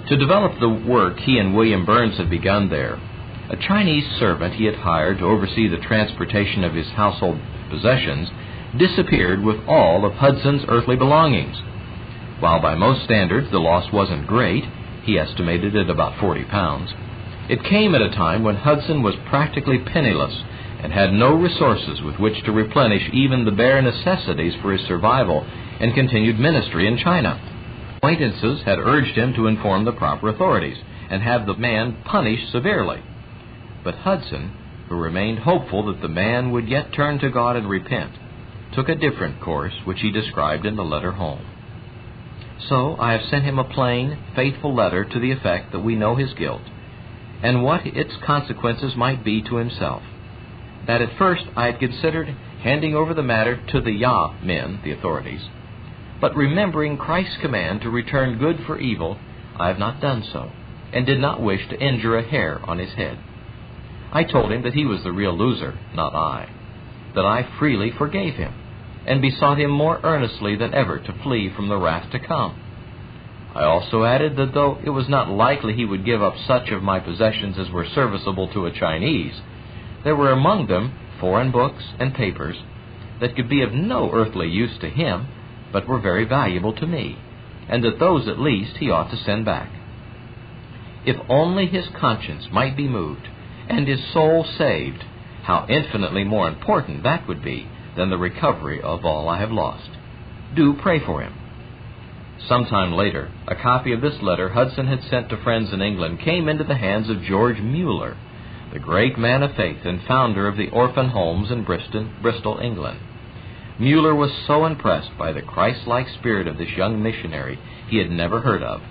To develop the work he and William Burns had begun there, a Chinese servant he had hired to oversee the transportation of his household possessions disappeared with all of Hudson's earthly belongings. While by most standards the loss wasn't great, he estimated it about 40 pounds, it came at a time when Hudson was practically penniless and had no resources with which to replenish even the bare necessities for his survival and continued ministry in China. Acquaintances had urged him to inform the proper authorities and have the man punished severely. But Hudson, who remained hopeful that the man would yet turn to God and repent, took a different course, which he described in the letter home. So I have sent him a plain, faithful letter to the effect that we know his guilt, and what its consequences might be to himself. That at first I had considered handing over the matter to the Ya men, the authorities, but remembering Christ's command to return good for evil, I have not done so, and did not wish to injure a hair on his head. I told him that he was the real loser, not I, that I freely forgave him, and besought him more earnestly than ever to flee from the wrath to come. I also added that though it was not likely he would give up such of my possessions as were serviceable to a Chinese, there were among them foreign books and papers that could be of no earthly use to him, but were very valuable to me, and that those at least he ought to send back. If only his conscience might be moved, and his soul saved, how infinitely more important that would be than the recovery of all I have lost. Do pray for him. Sometime later, a copy of this letter Hudson had sent to friends in England came into the hands of George Muller, the great man of faith and founder of the orphan homes in Bristol, England. Muller was so impressed by the Christ-like spirit of this young missionary he had never heard of,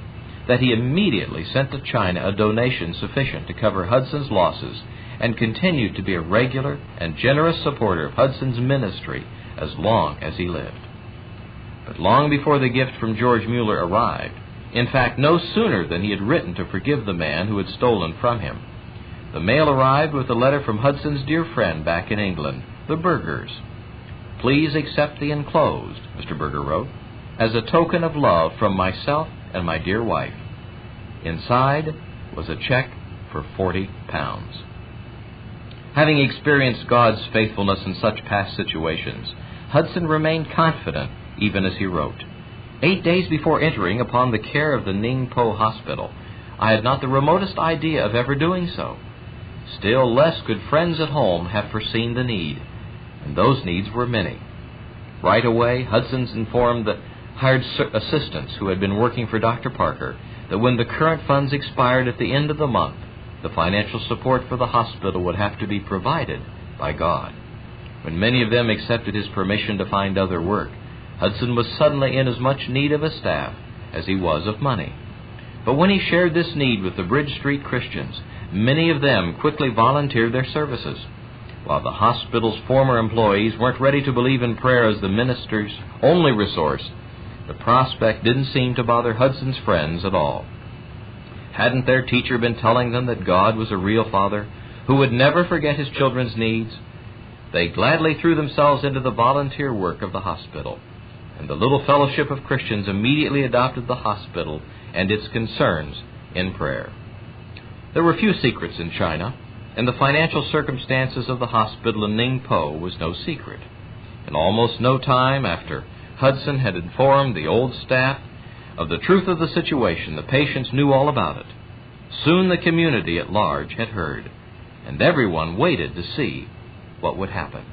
that he immediately sent to China a donation sufficient to cover Hudson's losses and continued to be a regular and generous supporter of Hudson's ministry as long as he lived. But long before the gift from George Muller arrived, in fact no sooner than he had written to forgive the man who had stolen from him, the mail arrived with a letter from Hudson's dear friend back in England, the Burgers. "Please accept the enclosed," Mr. Burger wrote, "as a token of love from myself and my dear wife." Inside was a check for 40 pounds. Having experienced God's faithfulness in such past situations, Hudson remained confident even as he wrote. 8 days before entering upon the care of the Ningpo Hospital, I had not the remotest idea of ever doing so. Still less could friends at home have foreseen the need, and those needs were many. Right away, Hudson's informed the hired assistants who had been working for Dr. Parker that when the current funds expired at the end of the month, the financial support for the hospital would have to be provided by God. When many of them accepted his permission to find other work, Hudson was suddenly in as much need of a staff as he was of money. But when he shared this need with the Bridge Street Christians, many of them quickly volunteered their services. While the hospital's former employees weren't ready to believe in prayer as the minister's only resource, the prospect didn't seem to bother Hudson's friends at all. Hadn't their teacher been telling them that God was a real father who would never forget his children's needs? They gladly threw themselves into the volunteer work of the hospital, and the little fellowship of Christians immediately adopted the hospital and its concerns in prayer. There were few secrets in China, and the financial circumstances of the hospital in Ningpo was no secret. In almost no time after Hudson had informed the old staff of the truth of the situation, the patients knew all about it. Soon the community at large had heard, and everyone waited to see what would happen.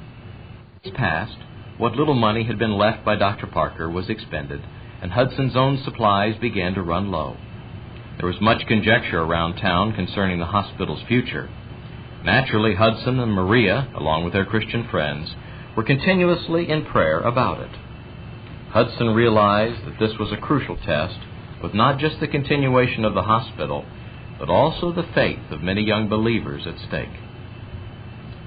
Past, what little money had been left by Dr. Parker was expended, and Hudson's own supplies began to run low. There was much conjecture around town concerning the hospital's future. Naturally, Hudson and Maria, along with their Christian friends, were continuously in prayer about it. Hudson realized that this was a crucial test, with not just the continuation of the hospital, but also the faith of many young believers at stake.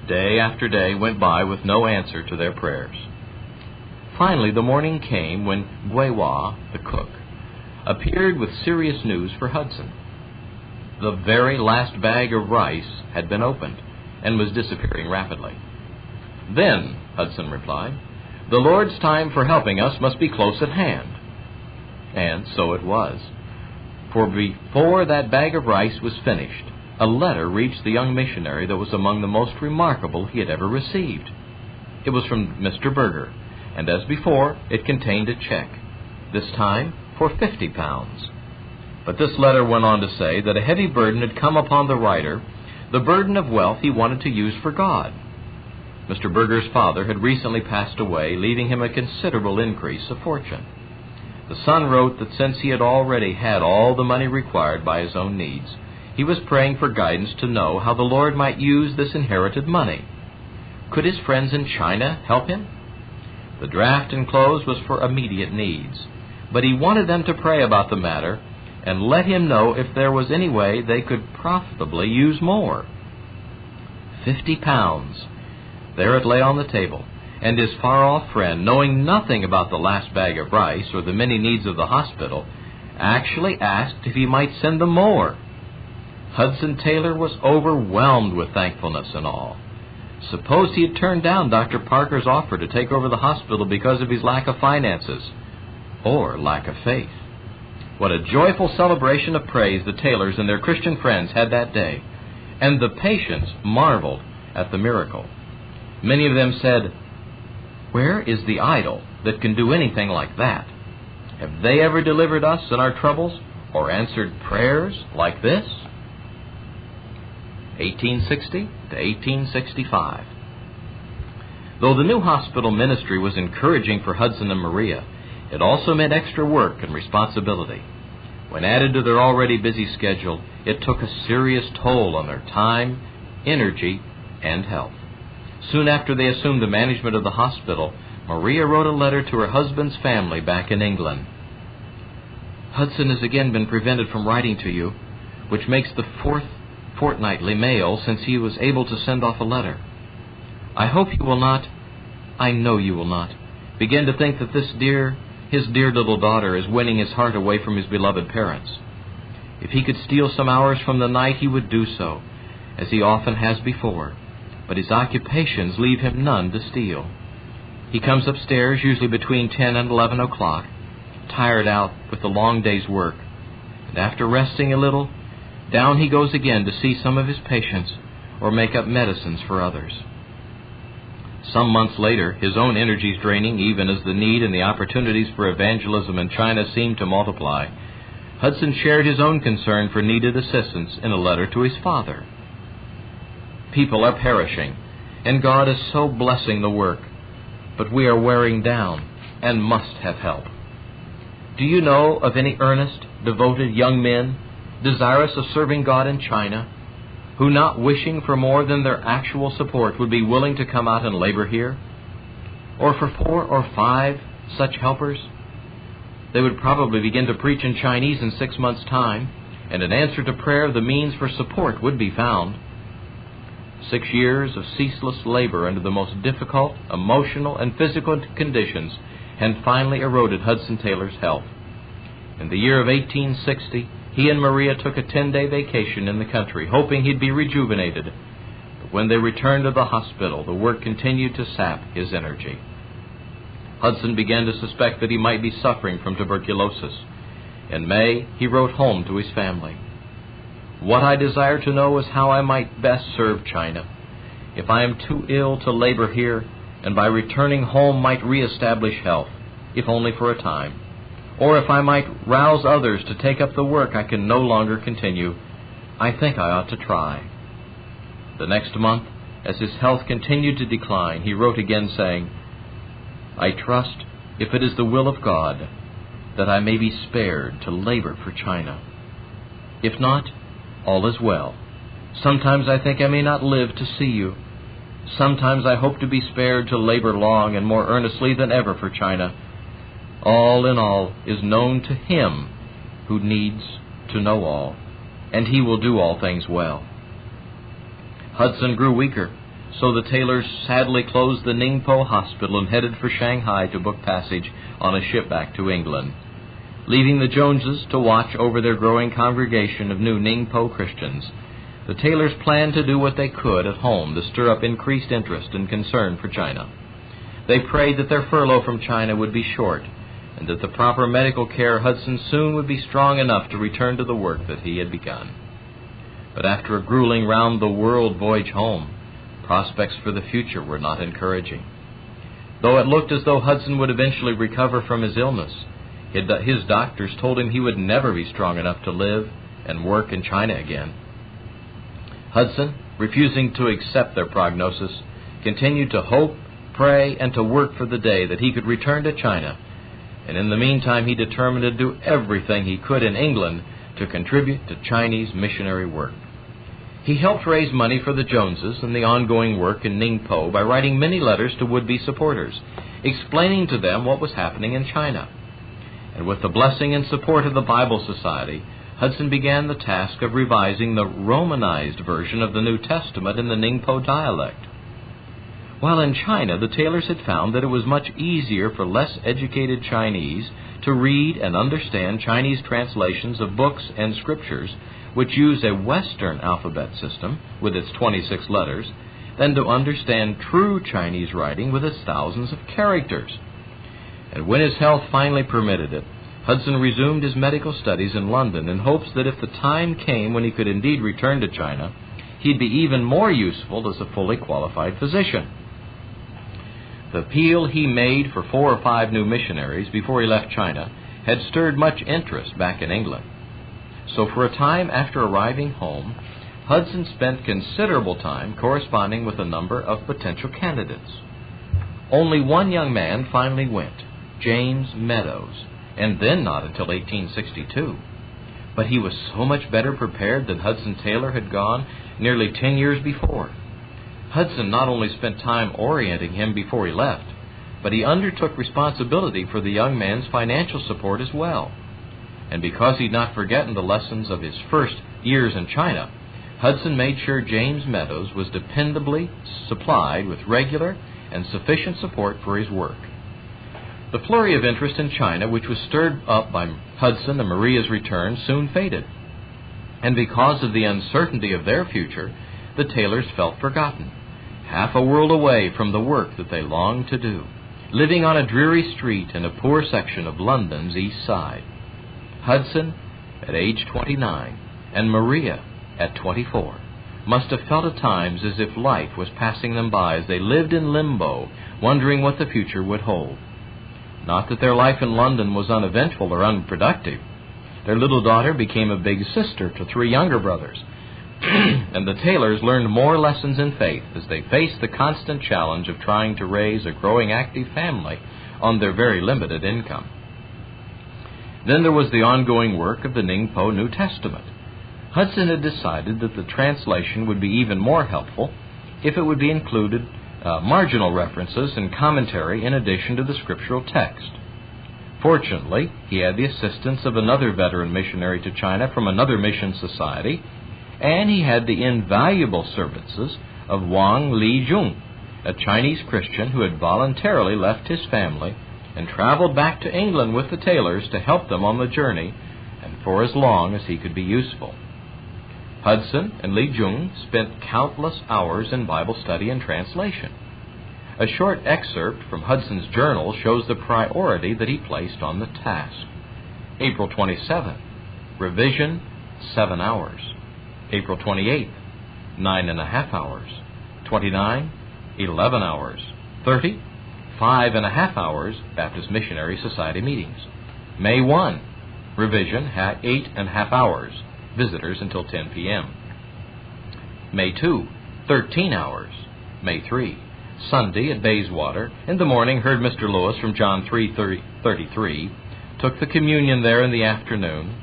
Day after day went by with no answer to their prayers. Finally, the morning came when Guiwa, the cook, appeared with serious news for Hudson. The very last bag of rice had been opened and was disappearing rapidly. "Then," Hudson replied, "the Lord's time for helping us must be close at hand." And so it was. For before that bag of rice was finished, a letter reached the young missionary that was among the most remarkable he had ever received. It was from Mr. Berger, and as before, it contained a check, this time for £50. But this letter went on to say that a heavy burden had come upon the writer, the burden of wealth he wanted to use for God. Mr. Berger's father had recently passed away, leaving him a considerable increase of fortune. The son wrote that since he had already had all the money required by his own needs, he was praying for guidance to know how the Lord might use this inherited money. Could his friends in China help him? The draft enclosed was for immediate needs, but he wanted them to pray about the matter and let him know if there was any way they could profitably use more. £50. There it lay on the table, and his far-off friend, knowing nothing about the last bag of rice or the many needs of the hospital, actually asked if he might send them more. Hudson Taylor was overwhelmed with thankfulness and awe. Suppose he had turned down Dr. Parker's offer to take over the hospital because of his lack of finances, or lack of faith. What a joyful celebration of praise the Taylors and their Christian friends had that day, and the patients marveled at the miracle. Many of them said, "Where is the idol that can do anything like that? Have they ever delivered us in our troubles or answered prayers like this?" 1860 to 1865. Though the new hospital ministry was encouraging for Hudson and Maria, it also meant extra work and responsibility. When added to their already busy schedule, it took a serious toll on their time, energy, and health. Soon after they assumed the management of the hospital, Maria wrote a letter to her husband's family back in England. "Hudson has again been prevented from writing to you, which makes the 4th fortnightly mail since he was able to send off a letter. I hope you will not, I know you will not, begin to think that his dear little daughter is winning his heart away from his beloved parents. If he could steal some hours from the night, he would do so, as he often has before, but his occupations leave him none to steal. He comes upstairs usually between 10 and 11 o'clock, tired out with the long day's work, and after resting a little, down he goes again to see some of his patients or make up medicines for others." Some months later, his own energies draining even as the need and the opportunities for evangelism in China seemed to multiply, Hudson shared his own concern for needed assistance in a letter to his father. "People are perishing, and God is so blessing the work, but we are wearing down and must have help. Do you know of any earnest, devoted young men desirous of serving God in China, who, not wishing for more than their actual support, would be willing to come out and labor here? Or for 4 or 5 such helpers? They would probably begin to preach in Chinese in 6 months' time, and in answer to prayer, the means for support would be found." 6 years of ceaseless labor under the most difficult emotional and physical conditions had finally eroded Hudson Taylor's health. In the year of 1860, he and Maria took a 10-day vacation in the country, hoping he'd be rejuvenated. But when they returned to the hospital, the work continued to sap his energy. Hudson began to suspect that he might be suffering from tuberculosis. In May, he wrote home to his family. "What I desire to know is how I might best serve China. If I am too ill to labor here, and by returning home might reestablish health, if only for a time, or if I might rouse others to take up the work I can no longer continue, I think I ought to try." The next month, as his health continued to decline, he wrote again saying, "I trust, if it is the will of God, that I may be spared to labor for China. If not, all is well. Sometimes I think I may not live to see you. Sometimes I hope to be spared to labor long and more earnestly than ever for China. All in all is known to Him who needs to know all, and He will do all things well." Hudson grew weaker, so the Taylors sadly closed the Ningpo Hospital and headed for Shanghai to book passage on a ship back to England, leaving the Joneses to watch over their growing congregation of new Ningpo Christians. The Taylors planned to do what they could at home to stir up increased interest and concern for China. They prayed that their furlough from China would be short, and that the proper medical care Hudson soon would be strong enough to return to the work that he had begun. But after a grueling round-the-world voyage home, prospects for the future were not encouraging. Though it looked as though Hudson would eventually recover from his illness, his doctors told him he would never be strong enough to live and work in China again. Hudson, refusing to accept their prognosis, continued to hope, pray, and to work for the day that he could return to China, and in the meantime he determined to do everything he could in England to contribute to Chinese missionary work. He helped raise money for the Joneses and the ongoing work in Ningpo by writing many letters to would-be supporters, explaining to them what was happening in China. And with the blessing and support of the Bible Society, Hudson began the task of revising the Romanized version of the New Testament in the Ningpo dialect. While in China, the Taylors had found that it was much easier for less educated Chinese to read and understand Chinese translations of books and scriptures which use a Western alphabet system with its 26 letters than to understand true Chinese writing with its thousands of characters. And when his health finally permitted it, Hudson resumed his medical studies in London in hopes that if the time came when he could indeed return to China, he'd be even more useful as a fully qualified physician. The appeal he made for 4 or 5 new missionaries before he left China had stirred much interest back in England. So for a time after arriving home, Hudson spent considerable time corresponding with a number of potential candidates. Only one young man finally went, James Meadows, and then not until 1862. But he was so much better prepared than Hudson Taylor had gone nearly 10 years before. Hudson not only spent time orienting him before he left, but he undertook responsibility for the young man's financial support as well. And because he'd not forgotten the lessons of his first years in China, Hudson made sure James Meadows was dependably supplied with regular and sufficient support for his work. The flurry of interest in China, which was stirred up by Hudson and Maria's return, soon faded. And because of the uncertainty of their future, the Taylors felt forgotten, half a world away from the work that they longed to do, living on a dreary street in a poor section of London's East Side. Hudson, at age 29, and Maria, at 24, must have felt at times as if life was passing them by as they lived in limbo, wondering what the future would hold. Not that their life in London was uneventful or unproductive. Their little daughter became a big sister to 3 younger brothers, and the Taylors learned more lessons in faith as they faced the constant challenge of trying to raise a growing active family on their very limited income. Then there was the ongoing work of the Ningpo New Testament. Hudson had decided that the translation would be even more helpful if it would be included marginal references and commentary in addition to the scriptural text. Fortunately, he had the assistance of another veteran missionary to China from another mission society, and he had the invaluable services of Wang Li-jung, a Chinese Christian who had voluntarily left his family and traveled back to England with the Taylors to help them on the journey and for as long as he could be useful. Hudson and Li-jung spent countless hours in Bible study and translation. A short excerpt from Hudson's journal shows the priority that he placed on the task. April 27th, revision, 7 hours. April 28th, 9.5 hours. 29, 11 hours. 30, 5.5 hours, Baptist Missionary Society meetings. May 1, revision, 8.5 hours. Visitors until 10 p.m. May 2, 13 hours. May 3, Sunday at Bayswater. In the morning, heard Mr. Lewis from John 3:33. Took the communion there in the afternoon.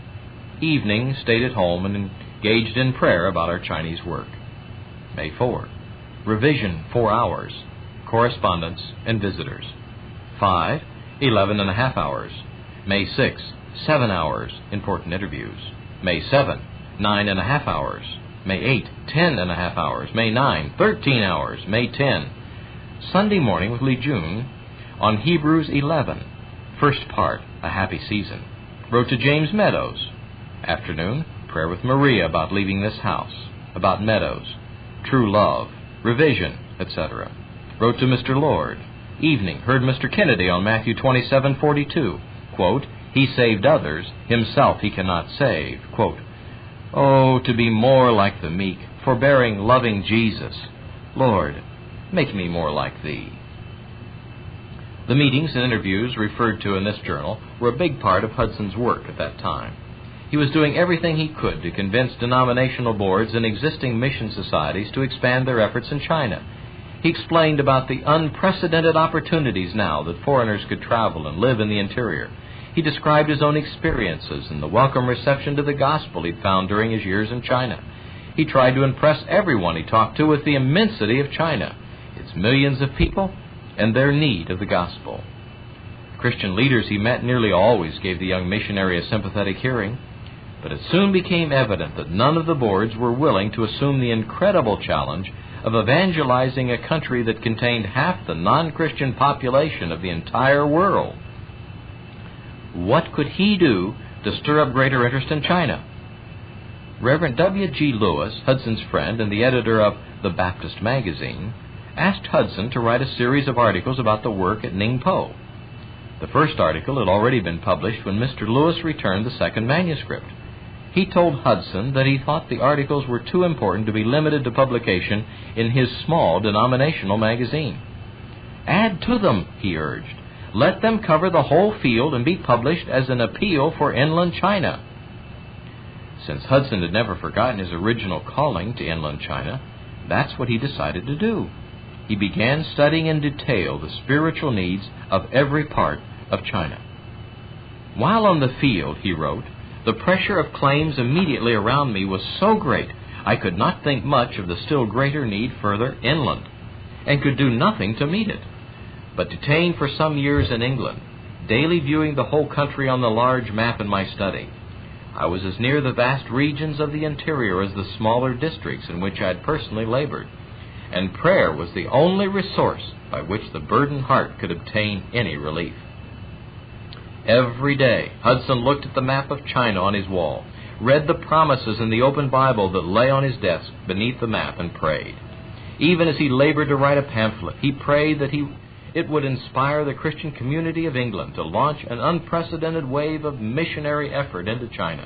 Evening, stayed at home and engaged in prayer about our Chinese work. May 4, revision, 4 hours. Correspondence and visitors. 5, 11.5 hours. May 6, 7 hours. Important interviews. May 7, 9.5 hours. May 8, 10.5 hours. May 9, 13 hours. May 10, Sunday morning with Li-jung on Hebrews 11, first part, A Happy Season. Wrote to James Meadows. Afternoon, prayer with Maria about leaving this house, about Meadows, true love, revision, etc. Wrote to Mr. Lord. Evening, heard Mr. Kennedy on Matthew 27:42, quote, "He saved others, himself he cannot save." Quote, "Oh, to be more like the meek, forbearing, loving Jesus. Lord, make me more like Thee." The meetings and interviews referred to in this journal were a big part of Hudson's work at that time. He was doing everything he could to convince denominational boards and existing mission societies to expand their efforts in China. He explained about the unprecedented opportunities now that foreigners could travel and live in the interior. He described his own experiences and the welcome reception to the gospel he'd found during his years in China. He tried to impress everyone he talked to with the immensity of China, its millions of people, and their need of the gospel. Christian leaders he met nearly always gave the young missionary a sympathetic hearing, but it soon became evident that none of the boards were willing to assume the incredible challenge of evangelizing a country that contained half the non-Christian population of the entire world. What could he do to stir up greater interest in China? Reverend W.G. Lewis, Hudson's friend and the editor of The Baptist Magazine, asked Hudson to write a series of articles about the work at Ningpo. The first article had already been published when Mr. Lewis returned the second manuscript. He told Hudson that he thought the articles were too important to be limited to publication in his small denominational magazine. "Add to them," he urged. "Let them cover the whole field and be published as an appeal for inland China." Since Hudson had never forgotten his original calling to inland China, that's what he decided to do. He began studying in detail the spiritual needs of every part of China. "While on the field," he wrote, "the pressure of claims immediately around me was so great I could not think much of the still greater need further inland, and could do nothing to meet it. But detained for some years in England, daily viewing the whole country on the large map in my study, I was as near the vast regions of the interior as the smaller districts in which I had personally labored, and prayer was the only resource by which the burdened heart could obtain any relief." Every day, Hudson looked at the map of China on his wall, read the promises in the open Bible that lay on his desk beneath the map, and prayed. Even as he labored to write a pamphlet, he prayed that it would inspire the Christian community of England to launch an unprecedented wave of missionary effort into China.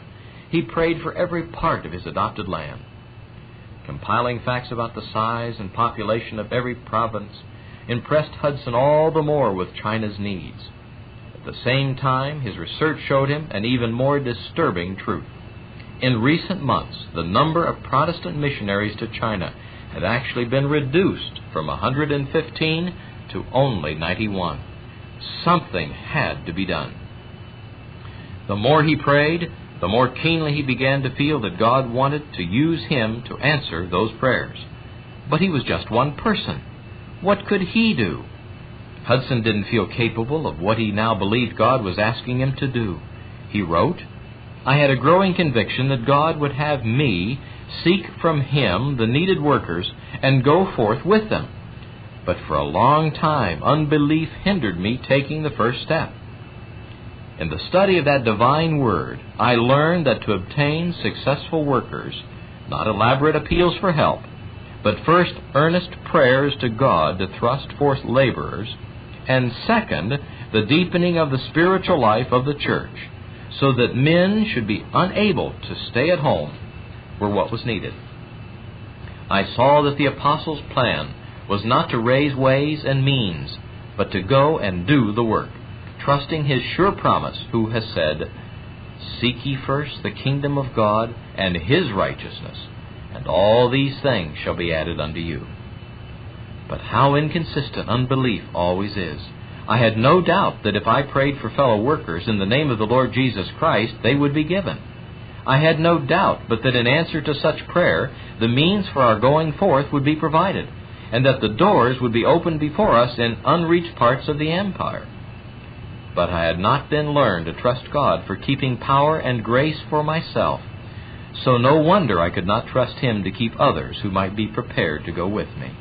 He prayed for every part of his adopted land. Compiling facts about the size and population of every province impressed Hudson all the more with China's needs. At the same time, his research showed him an even more disturbing truth. In recent months, the number of Protestant missionaries to China had actually been reduced from 115 to only 91. Something had to be done. The more he prayed, the more keenly he began to feel that God wanted to use him to answer those prayers. But he was just one person. What could he do? Hudson didn't feel capable of what he now believed God was asking him to do. He wrote, "I had a growing conviction that God would have me seek from Him the needed workers and go forth with them. But for a long time, unbelief hindered me taking the first step. In the study of that divine word, I learned that to obtain successful workers, not elaborate appeals for help, but first earnest prayers to God to thrust forth laborers, and second, the deepening of the spiritual life of the church, so that men should be unable to stay at home, were what was needed. I saw that the apostles' plan was not to raise ways and means, but to go and do the work, trusting His sure promise, who has said, 'Seek ye first the kingdom of God and His righteousness, and all these things shall be added unto you.' But how inconsistent unbelief always is. I had no doubt that if I prayed for fellow workers in the name of the Lord Jesus Christ, they would be given. I had no doubt but that in answer to such prayer, the means for our going forth would be provided, and that the doors would be opened before us in unreached parts of the empire. But I had not then learned to trust God for keeping power and grace for myself, so no wonder I could not trust Him to keep others who might be prepared to go with me.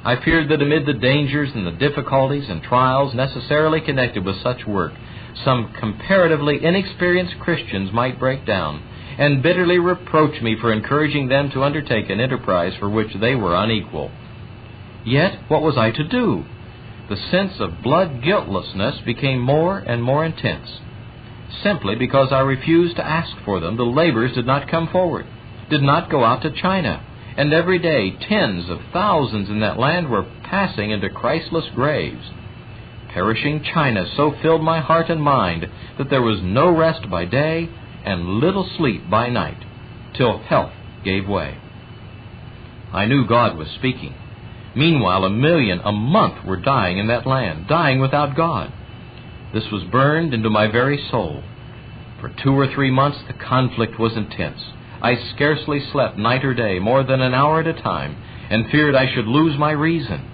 I feared that amid the dangers and the difficulties and trials necessarily connected with such work, some comparatively inexperienced Christians might break down and bitterly reproach me for encouraging them to undertake an enterprise for which they were unequal. Yet, what was I to do? The sense of blood guiltlessness became more and more intense. Simply because I refused to ask for them, the laborers did not come forward, did not go out to China, and every day tens of thousands in that land were passing into Christless graves. Perishing China so filled my heart and mind that there was no rest by day and little sleep by night, till health gave way. I knew God was speaking. Meanwhile, 1 million a month were dying in that land, dying without God. This was burned into my very soul. For 2 or 3 months the conflict was intense. I scarcely slept night or day, more than an hour at a time, and feared I should lose my reason.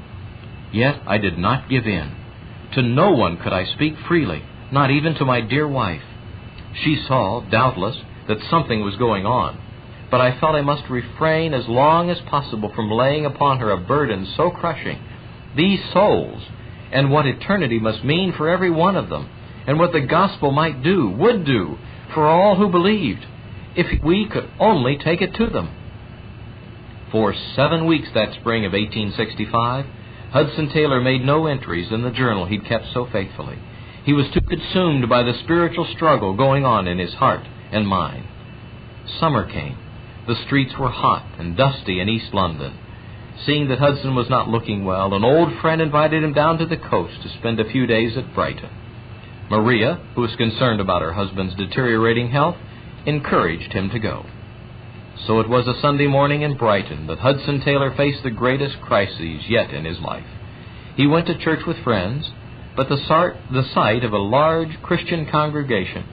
Yet I did not give in. To no one could I speak freely, not even to my dear wife. She saw, doubtless, that something was going on, but I felt I must refrain as long as possible from laying upon her a burden so crushing. These souls, and what eternity must mean for every one of them, and what the gospel might do, would do, for all who believed, if we could only take it to them. For 7 weeks that spring of 1865, Hudson Taylor made no entries in the journal he'd kept so faithfully. He was too consumed by the spiritual struggle going on in his heart and mind. Summer came. The streets were hot and dusty in East London. Seeing that Hudson was not looking well, an old friend invited him down to the coast to spend a few days at Brighton. Maria, who was concerned about her husband's deteriorating health, encouraged him to go. So it was a Sunday morning in Brighton that Hudson Taylor faced the greatest crises yet in his life. He went to church with friends, but the sight of a large Christian congregation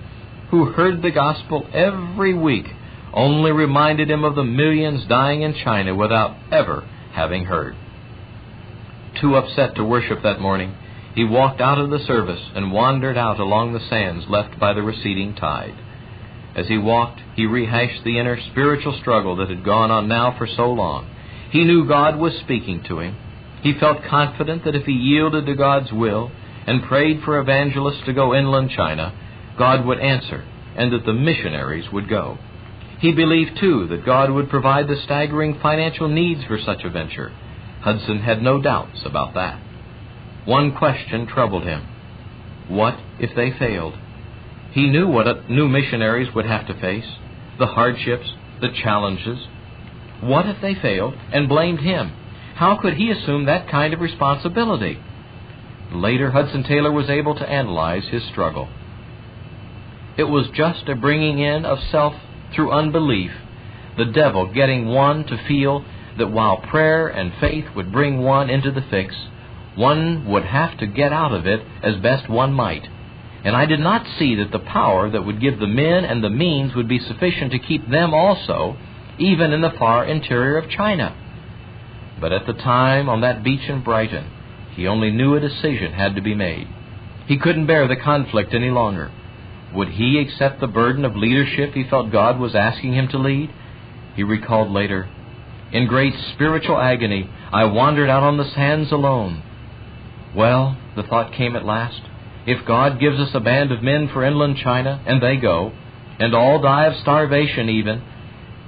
who heard the gospel every week only reminded him of the millions dying in China without ever having heard. Too upset to worship that morning, he walked out of the service and wandered out along the sands left by the receding tide. As he walked, he rehashed the inner spiritual struggle that had gone on now for so long. He knew God was speaking to him. He felt confident that if he yielded to God's will and prayed for evangelists to go inland China, God would answer and that the missionaries would go. He believed, too, that God would provide the staggering financial needs for such a venture. Hudson had no doubts about that. One question troubled him. What if they failed? He knew what new missionaries would have to face, the hardships, the challenges. What if they failed and blamed him? How could he assume that kind of responsibility? Later, Hudson Taylor was able to analyze his struggle. It was just a bringing in of self through unbelief, the devil getting one to feel that while prayer and faith would bring one into the fix, one would have to get out of it as best one might. And I did not see that the power that would give the men and the means would be sufficient to keep them also, even in the far interior of China. But at the time, on that beach in Brighton, he only knew a decision had to be made. He couldn't bear the conflict any longer. Would he accept the burden of leadership he felt God was asking him to lead? He recalled later, "In great spiritual agony, I wandered out on the sands alone." Well, the thought came at last, if God gives us a band of men for inland China, and they go, and all die of starvation even,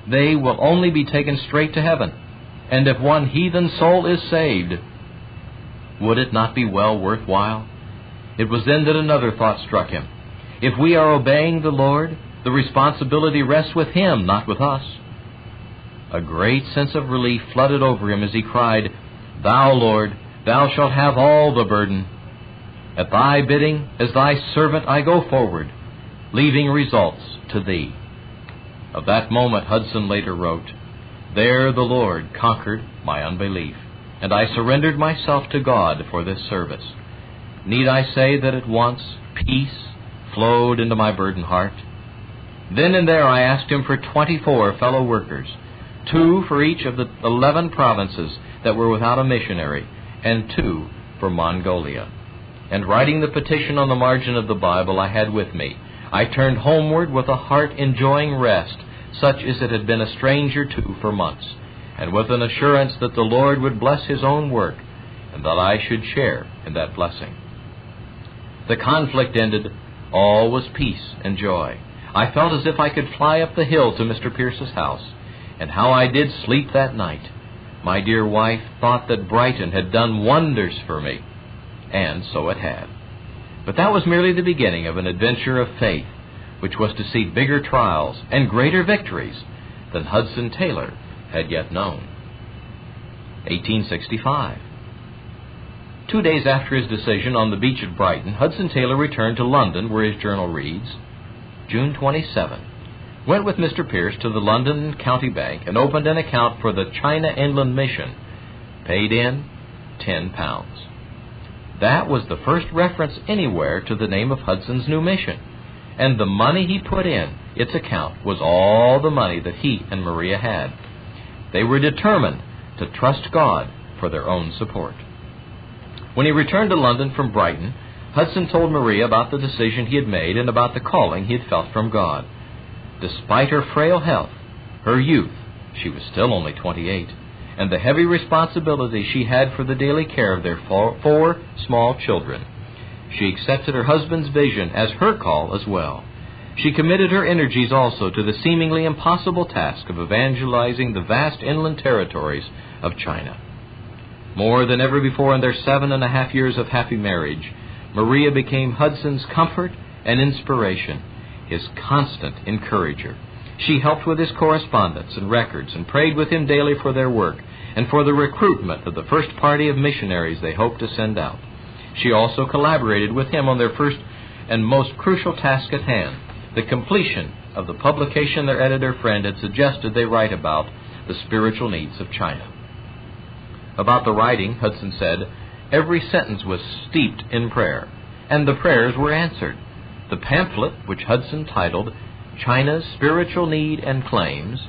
they will only be taken straight to heaven. And if one heathen soul is saved, would it not be well worthwhile? It was then that another thought struck him. If we are obeying the Lord, the responsibility rests with Him, not with us. A great sense of relief flooded over him as he cried, "Thou, Lord, Thou shalt have all the burden. At Thy bidding, as Thy servant, I go forward, leaving results to Thee." Of that moment, Hudson later wrote, "There the Lord conquered my unbelief, and I surrendered myself to God for this service. Need I say that at once peace flowed into my burdened heart? Then and there I asked Him for 24 fellow workers, 2 for each of the 11 provinces that were without a missionary, and 2 for Mongolia. And writing the petition on the margin of the Bible I had with me, I turned homeward with a heart enjoying rest, such as it had been a stranger to for months, and with an assurance that the Lord would bless His own work, and that I should share in that blessing." The conflict ended. All was peace and joy. I felt as if I could fly up the hill to Mr. Pierce's house. And how I did sleep that night. My dear wife thought that Brighton had done wonders for me. And so it had. But that was merely the beginning of an adventure of faith, which was to see bigger trials and greater victories than Hudson Taylor had yet known. 1865. 2 days after his decision on the beach at Brighton, Hudson Taylor returned to London, where his journal reads, June 27. Went with Mr. Pierce to the London County Bank and opened an account for the China Inland Mission. Paid in £10. That was the first reference anywhere to the name of Hudson's new mission. And the money he put in its account was all the money that he and Maria had. They were determined to trust God for their own support. When he returned to London from Brighton, Hudson told Maria about the decision he had made and about the calling he had felt from God. Despite her frail health, her youth, she was still only 28, and the heavy responsibility she had for the daily care of their four small children, she accepted her husband's vision as her call as well. She committed her energies also to the seemingly impossible task of evangelizing the vast inland territories of China. More than ever before in their 7.5 years of happy marriage, Maria became Hudson's comfort and inspiration, his constant encourager. She helped with his correspondence and records and prayed with him daily for their work and for the recruitment of the first party of missionaries they hoped to send out. She also collaborated with him on their first and most crucial task at hand, the completion of the publication their editor friend had suggested they write about the spiritual needs of China. About the writing, Hudson said, every sentence was steeped in prayer, and the prayers were answered. The pamphlet, which Hudson titled China's Spiritual Need and Claims,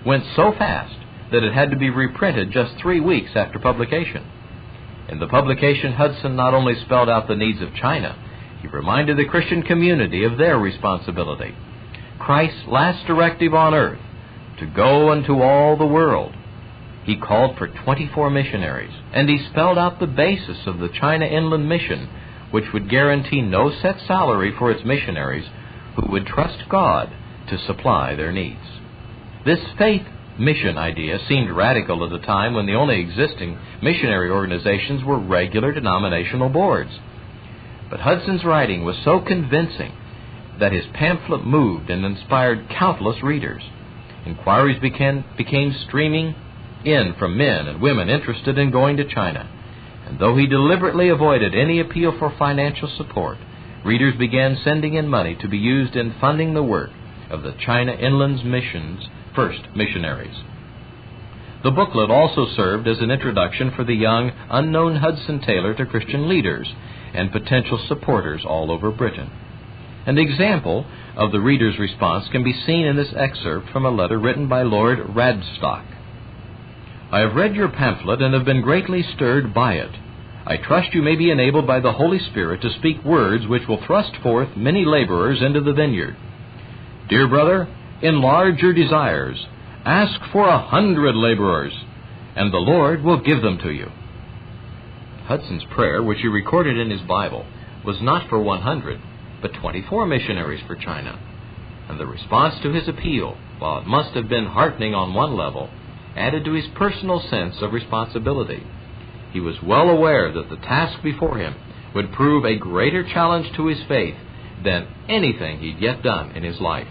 went so fast that it had to be reprinted just 3 weeks after publication. In the publication, Hudson not only spelled out the needs of China, he reminded the Christian community of their responsibility. Christ's last directive on earth, to go into all the world. He called for 24 missionaries, and he spelled out the basis of the China Inland Mission, which would guarantee no set salary for its missionaries, who would trust God to supply their needs. This faith mission idea seemed radical at a time when the only existing missionary organizations were regular denominational boards. But Hudson's writing was so convincing that his pamphlet moved and inspired countless readers. Inquiries became streaming in from men and women interested in going to China. And though he deliberately avoided any appeal for financial support, readers began sending in money to be used in funding the work of the China Inland Mission's first missionaries. The booklet also served as an introduction for the young, unknown Hudson Taylor to Christian leaders and potential supporters all over Britain. An example of the reader's response can be seen in this excerpt from a letter written by Lord Radstock. I have read your pamphlet and have been greatly stirred by it. I trust you may be enabled by the Holy Spirit to speak words which will thrust forth many laborers into the vineyard. Dear brother, enlarge your desires. Ask for 100 laborers, and the Lord will give them to you. Hudson's prayer, which he recorded in his Bible, was not for 100, but 24 missionaries for China. And the response to his appeal, while it must have been heartening on one level, added to his personal sense of responsibility. He was well aware that the task before him would prove a greater challenge to his faith than anything he'd yet done in his life.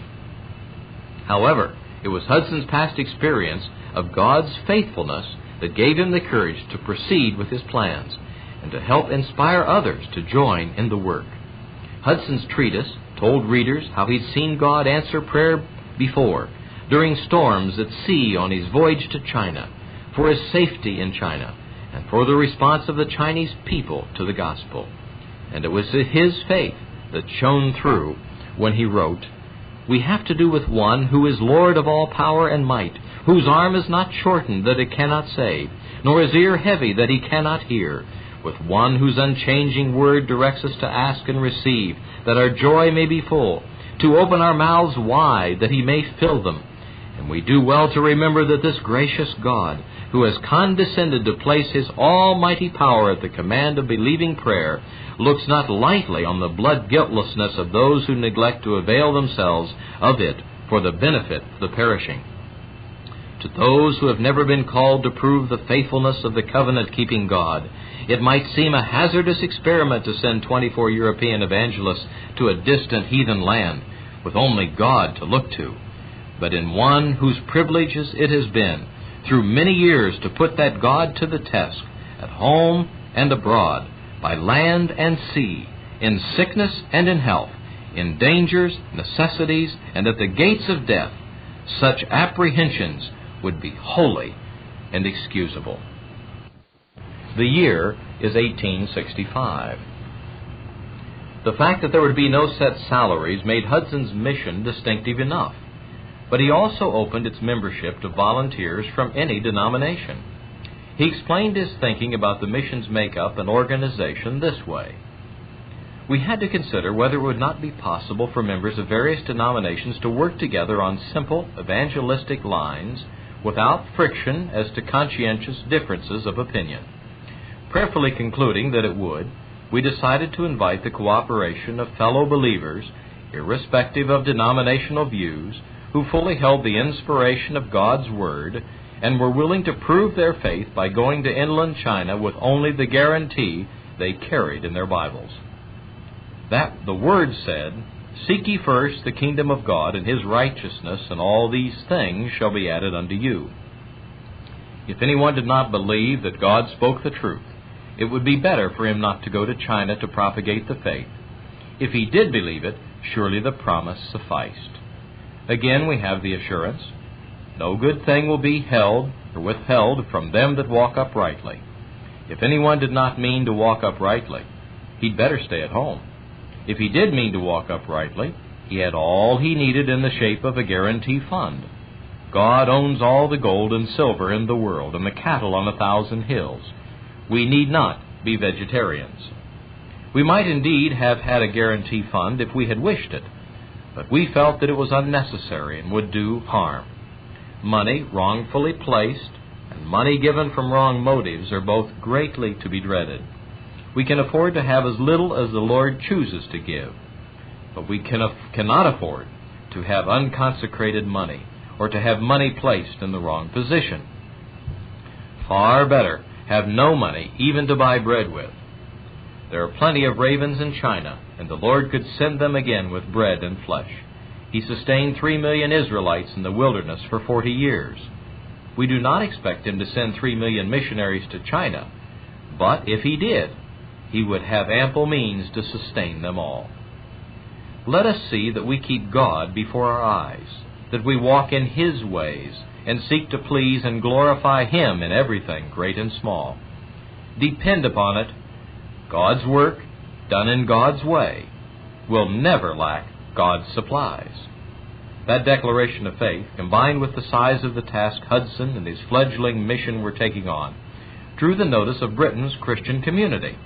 However, it was Hudson's past experience of God's faithfulness that gave him the courage to proceed with his plans and to help inspire others to join in the work. Hudson's treatise told readers how he'd seen God answer prayer before, during storms at sea on his voyage to China, for his safety in China, and for the response of the Chinese people to the gospel. And it was his faith that shone through when he wrote, We have to do with one who is Lord of all power and might, whose arm is not shortened that it cannot save, nor his ear heavy that he cannot hear, with one whose unchanging word directs us to ask and receive, that our joy may be full, to open our mouths wide that he may fill them. And we do well to remember that this gracious God, who has condescended to place his almighty power at the command of believing prayer, looks not lightly on the blood guiltlessness of those who neglect to avail themselves of it for the benefit of the perishing. To those who have never been called to prove the faithfulness of the covenant-keeping God, it might seem a hazardous experiment to send 24 European evangelists to a distant heathen land, with only God to look to, but in one whose privileges it has been, through many years, to put that God to the test, at home and abroad, by land and sea, in sickness and in health, in dangers, necessities, and at the gates of death. Such apprehensions would be holy and excusable. The year is 1865. The fact that there would be no set salaries made Hudson's mission distinctive enough, but he also opened its membership to volunteers from any denomination. He explained his thinking about the mission's makeup and organization this way. We had to consider whether it would not be possible for members of various denominations to work together on simple evangelistic lines without friction as to conscientious differences of opinion. Prayerfully concluding that it would, we decided to invite the cooperation of fellow believers, irrespective of denominational views, who fully held the inspiration of God's Word and were willing to prove their faith by going to inland China with only the guarantee they carried in their Bibles. That the Word said, "Seek ye first the kingdom of God and His righteousness, and all these things shall be added unto you." If anyone did not believe that God spoke the truth, it would be better for him not to go to China to propagate the faith. If he did believe it, surely the promise sufficed. Again we have the assurance, "No good thing will be held or withheld from them that walk uprightly." If anyone did not mean to walk uprightly, he'd better stay at home. If he did mean to walk uprightly, he had all he needed in the shape of a guarantee fund. God owns all the gold and silver in the world and the cattle on 1,000 hills. We need not be vegetarians. We might indeed have had a guarantee fund if we had wished it, but we felt that it was unnecessary and would do harm. Money wrongfully placed and money given from wrong motives are both greatly to be dreaded. We can afford to have as little as the Lord chooses to give, but we cannot afford to have unconsecrated money or to have money placed in the wrong position. Far better have no money even to buy bread with. There are plenty of ravens in China, and the Lord could send them again with bread and flesh. He sustained 3 million Israelites in the wilderness for 40 years. We do not expect Him to send 3 million missionaries to China, but if He did, He would have ample means to sustain them all. Let us see that we keep God before our eyes, that we walk in His ways, and seek to please and glorify Him in everything, great and small. Depend upon it, God's work, done in God's way, will never lack God's supplies. That declaration of faith, combined with the size of the task Hudson and his fledgling mission were taking on, drew the notice of Britain's Christian community.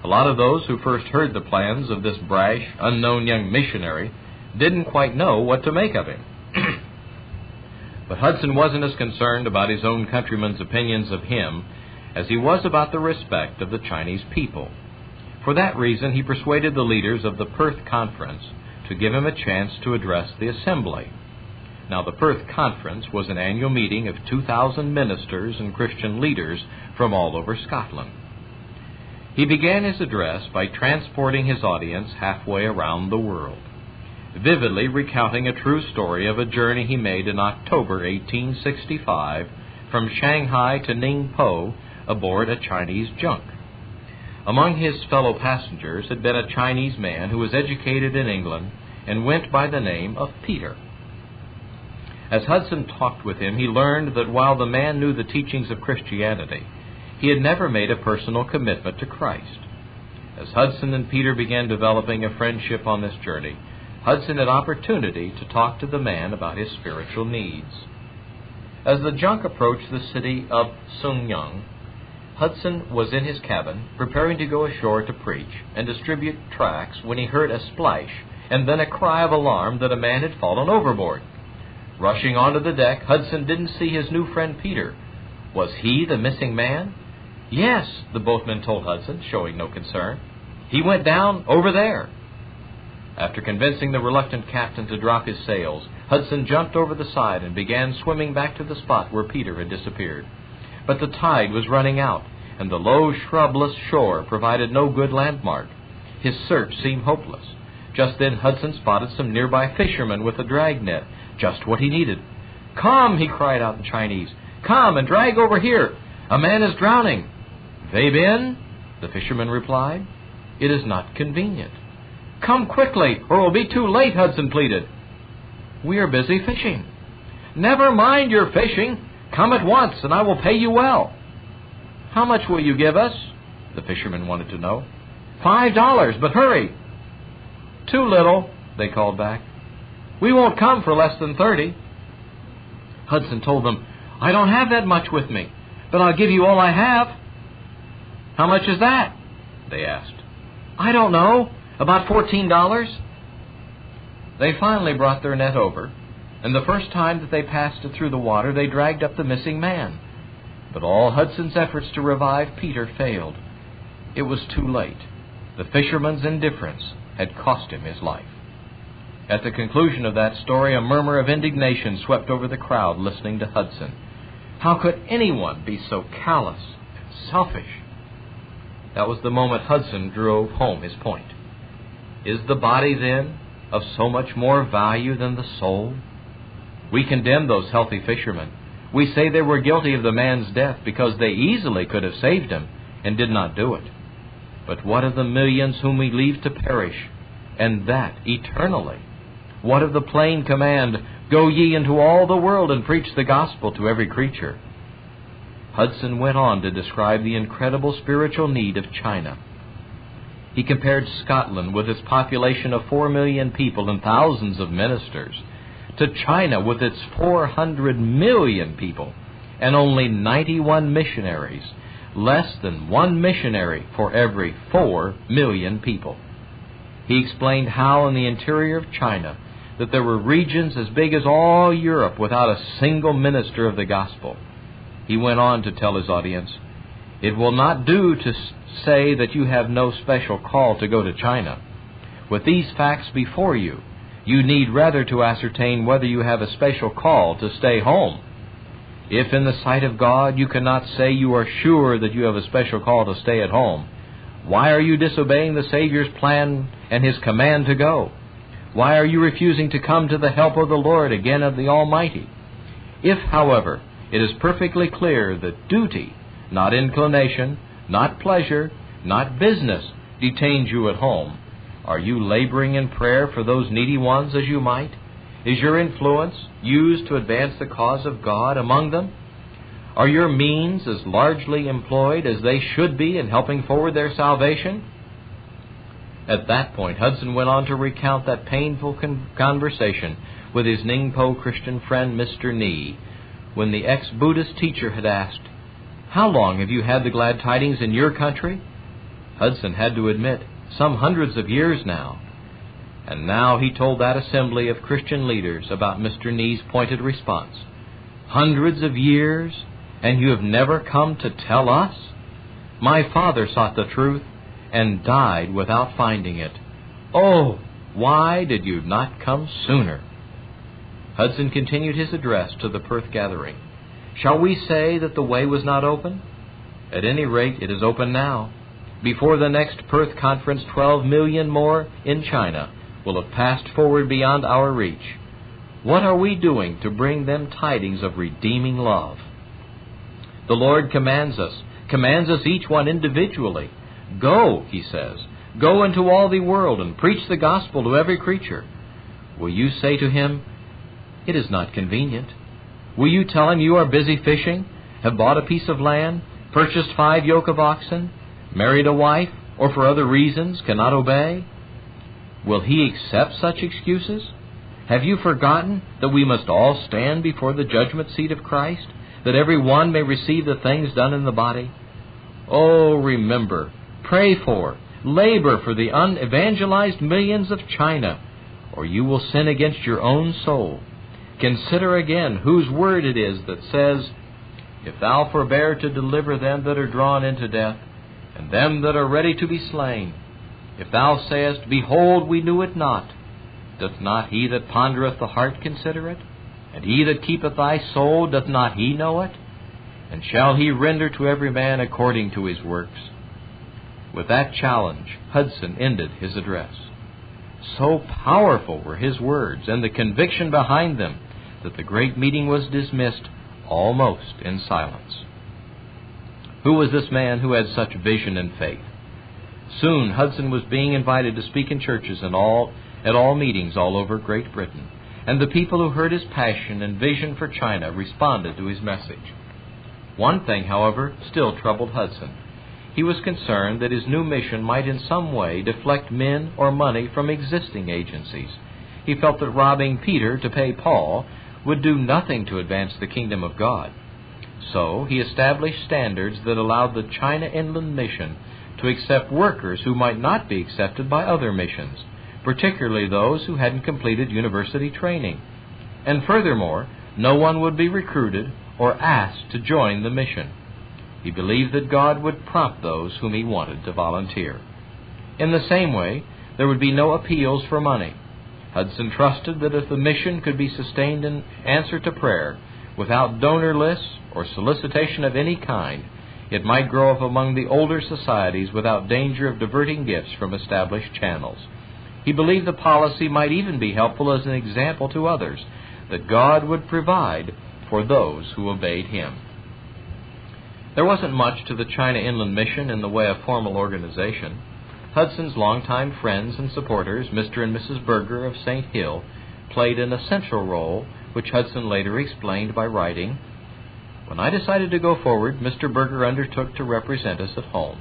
A lot of those who first heard the plans of this brash, unknown young missionary didn't quite know what to make of him. But Hudson wasn't as concerned about his own countrymen's opinions of him as he was about the respect of the Chinese people. For that reason, he persuaded the leaders of the Perth Conference to give him a chance to address the assembly. Now, the Perth Conference was an annual meeting of 2,000 ministers and Christian leaders from all over Scotland. He began his address by transporting his audience halfway around the world, vividly recounting a true story of a journey he made in October 1865 from Shanghai to Ningpo aboard a Chinese junk. Among his fellow passengers had been a Chinese man who was educated in England and went by the name of Peter. As Hudson talked with him, he learned that while the man knew the teachings of Christianity, he had never made a personal commitment to Christ. As Hudson and Peter began developing a friendship on this journey, Hudson had opportunity to talk to the man about his spiritual needs. As the junk approached the city of Sungyang, Hudson was in his cabin, preparing to go ashore to preach and distribute tracts, when he heard a splash and then a cry of alarm that a man had fallen overboard. Rushing onto the deck, Hudson didn't see his new friend Peter. Was he the missing man? Yes, the boatman told Hudson, showing no concern. He went down over there. After convincing the reluctant captain to drop his sails, Hudson jumped over the side and began swimming back to the spot where Peter had disappeared. But the tide was running out, and the low, shrubless shore provided no good landmark. His search seemed hopeless. Just then Hudson spotted some nearby fishermen with a dragnet, just what he needed. "Come," he cried out in Chinese. "Come and drag over here. A man is drowning." "Vabe in," the fisherman replied. "It is not convenient." "Come quickly, or it will be too late," Hudson pleaded. "We are busy fishing." "Never mind your fishing. Come at once, and I will pay you well." "How much will you give us?" the fisherman wanted to know. $5, but hurry." "Too little," they called back. "We won't come for less than 30. Hudson told them, "I don't have that much with me, but I'll give you all I have." "How much is that?" they asked. "I don't know. About $14. They finally brought their net over, and the first time that they passed it through the water, they dragged up the missing man. But all Hudson's efforts to revive Peter failed. It was too late. The fisherman's indifference had cost him his life. At the conclusion of that story, a murmur of indignation swept over the crowd listening to Hudson. How could anyone be so callous and selfish? That was the moment Hudson drove home his point. Is the body, then, of so much more value than the soul? We condemn those healthy fishermen. We say they were guilty of the man's death because they easily could have saved him and did not do it. But what of the millions whom we leave to perish, and that eternally? What of the plain command, "Go ye into all the world and preach the gospel to every creature"? Hudson went on to describe the incredible spiritual need of China. He compared Scotland, with its population of 4 million people and thousands of ministers, to China with its 400 million people and only 91 missionaries, less than 1 missionary for every 4 million people. He explained how in the interior of China that there were regions as big as all Europe without a single minister of the gospel. He went on to tell his audience, "It will not do to say that you have no special call to go to China. With these facts before you, you need rather to ascertain whether you have a special call to stay home. If in the sight of God you cannot say you are sure that you have a special call to stay at home, why are you disobeying the Savior's plan and His command to go? Why are you refusing to come to the help of the Lord again of the Almighty? If, however, it is perfectly clear that duty, not inclination, not pleasure, not business, detains you at home, are you laboring in prayer for those needy ones as you might? Is your influence used to advance the cause of God among them? Are your means as largely employed as they should be in helping forward their salvation?" At that point, Hudson went on to recount that painful conversation with his Ningpo Christian friend, Mr. Nee, when the ex-Buddhist teacher had asked, "How long have you had the glad tidings in your country?" Hudson had to admit, some hundreds of years now. And now he told that assembly of Christian leaders about Mr. Nee's pointed response. "Hundreds of years, and you have never come to tell us? My father sought the truth and died without finding it. Oh, why did you not come sooner?" Hudson continued his address to the Perth gathering. Shall we say that the way was not open? At any rate, it is open now. Before the next Perth conference, 12 million more in China will have passed forward beyond our reach. What are we doing to bring them tidings of redeeming love? The Lord commands us each one individually. "Go," He says, "go into all the world and preach the gospel to every creature." Will you say to Him, "It is not convenient"? Will you tell Him you are busy fishing, have bought a piece of land, purchased 5 yoke of oxen, married a wife, or for other reasons cannot obey? Will He accept such excuses? Have you forgotten that we must all stand before the judgment seat of Christ, that every one may receive the things done in the body? Oh, remember, pray for, labor for the unevangelized millions of China, or you will sin against your own soul. Consider again whose word it is that says, "If thou forbear to deliver them that are drawn into death, and them that are ready to be slain, if thou sayest, Behold, we knew it not, doth not he that pondereth the heart consider it? And he that keepeth thy soul, doth not he know it? And shall he render to every man according to his works?" With that challenge, Hudson ended his address. So powerful were his words and the conviction behind them that the great meeting was dismissed almost in silence. Who was this man who had such vision and faith? Soon Hudson was being invited to speak in churches and at all meetings all over Great Britain, and the people who heard his passion and vision for China responded to his message. One thing, however, still troubled Hudson. He was concerned that his new mission might in some way deflect men or money from existing agencies. He felt that robbing Peter to pay Paul would do nothing to advance the kingdom of God. So he established standards that allowed the China Inland Mission to accept workers who might not be accepted by other missions, particularly those who hadn't completed university training. And furthermore, no one would be recruited or asked to join the mission. He believed that God would prompt those whom he wanted to volunteer. In the same way, there would be no appeals for money. Hudson trusted that if the mission could be sustained in answer to prayer, without donor lists or solicitation of any kind, it might grow up among the older societies without danger of diverting gifts from established channels. He believed the policy might even be helpful as an example to others, that God would provide for those who obeyed him. There wasn't much to the China Inland Mission in the way of formal organization. Hudson's longtime friends and supporters, Mr. and Mrs. Berger of St. Hill, played an essential role, which Hudson later explained by writing, "When I decided to go forward, Mr. Berger undertook to represent us at home.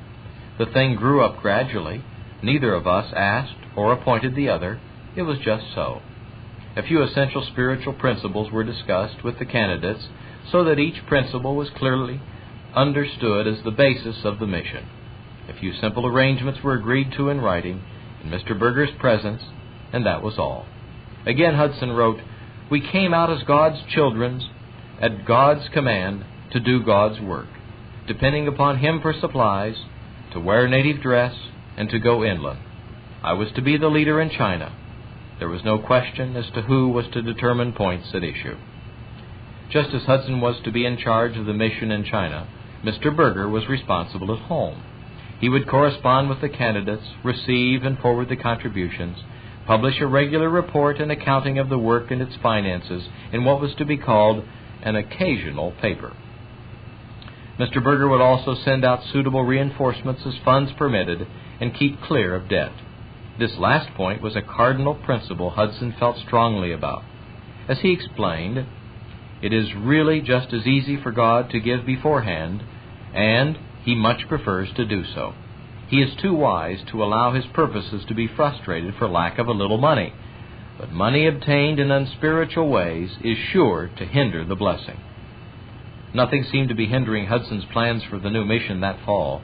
The thing grew up gradually. Neither of us asked or appointed the other. It was just so. A few essential spiritual principles were discussed with the candidates so that each principle was clearly understood as the basis of the mission. A few simple arrangements were agreed to in writing, in Mr. Berger's presence, and that was all." Again, Hudson wrote, "We came out as God's children, at God's command, to do God's work, depending upon Him for supplies, to wear native dress, and to go inland. I was to be the leader in China. There was no question as to who was to determine points at issue." Just as Hudson was to be in charge of the mission in China, Mr. Berger was responsible at home. He would correspond with the candidates, receive and forward the contributions, publish a regular report and accounting of the work and its finances in what was to be called an occasional paper. Mr. Berger would also send out suitable reinforcements as funds permitted and keep clear of debt. This last point was a cardinal principle Hudson felt strongly about. As he explained, "It is really just as easy for God to give beforehand, and He much prefers to do so. He is too wise to allow His purposes to be frustrated for lack of a little money. But money obtained in unspiritual ways is sure to hinder the blessing." Nothing seemed to be hindering Hudson's plans for the new mission that fall.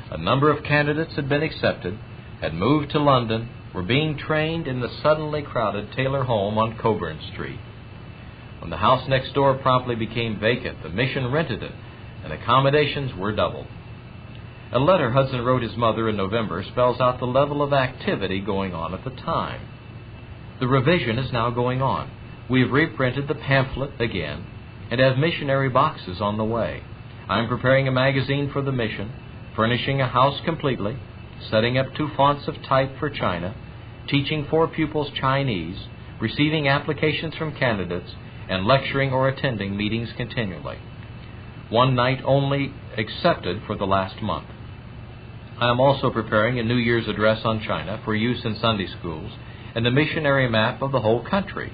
A number of candidates had been accepted, had moved to London, were being trained in the suddenly crowded Taylor home on Coburn Street. When the house next door promptly became vacant, the mission rented it, and accommodations were doubled. A letter Hudson wrote his mother in November spells out the level of activity going on at the time. "The revision is now going on. We have reprinted the pamphlet again and have missionary boxes on the way. I am preparing a magazine for the mission, furnishing a house completely, setting up 2 fonts of type for China, teaching 4 pupils Chinese, receiving applications from candidates, and lecturing or attending meetings continually. 1 night only accepted for the last month. I am also preparing a New Year's address on China for use in Sunday schools and a missionary map of the whole country.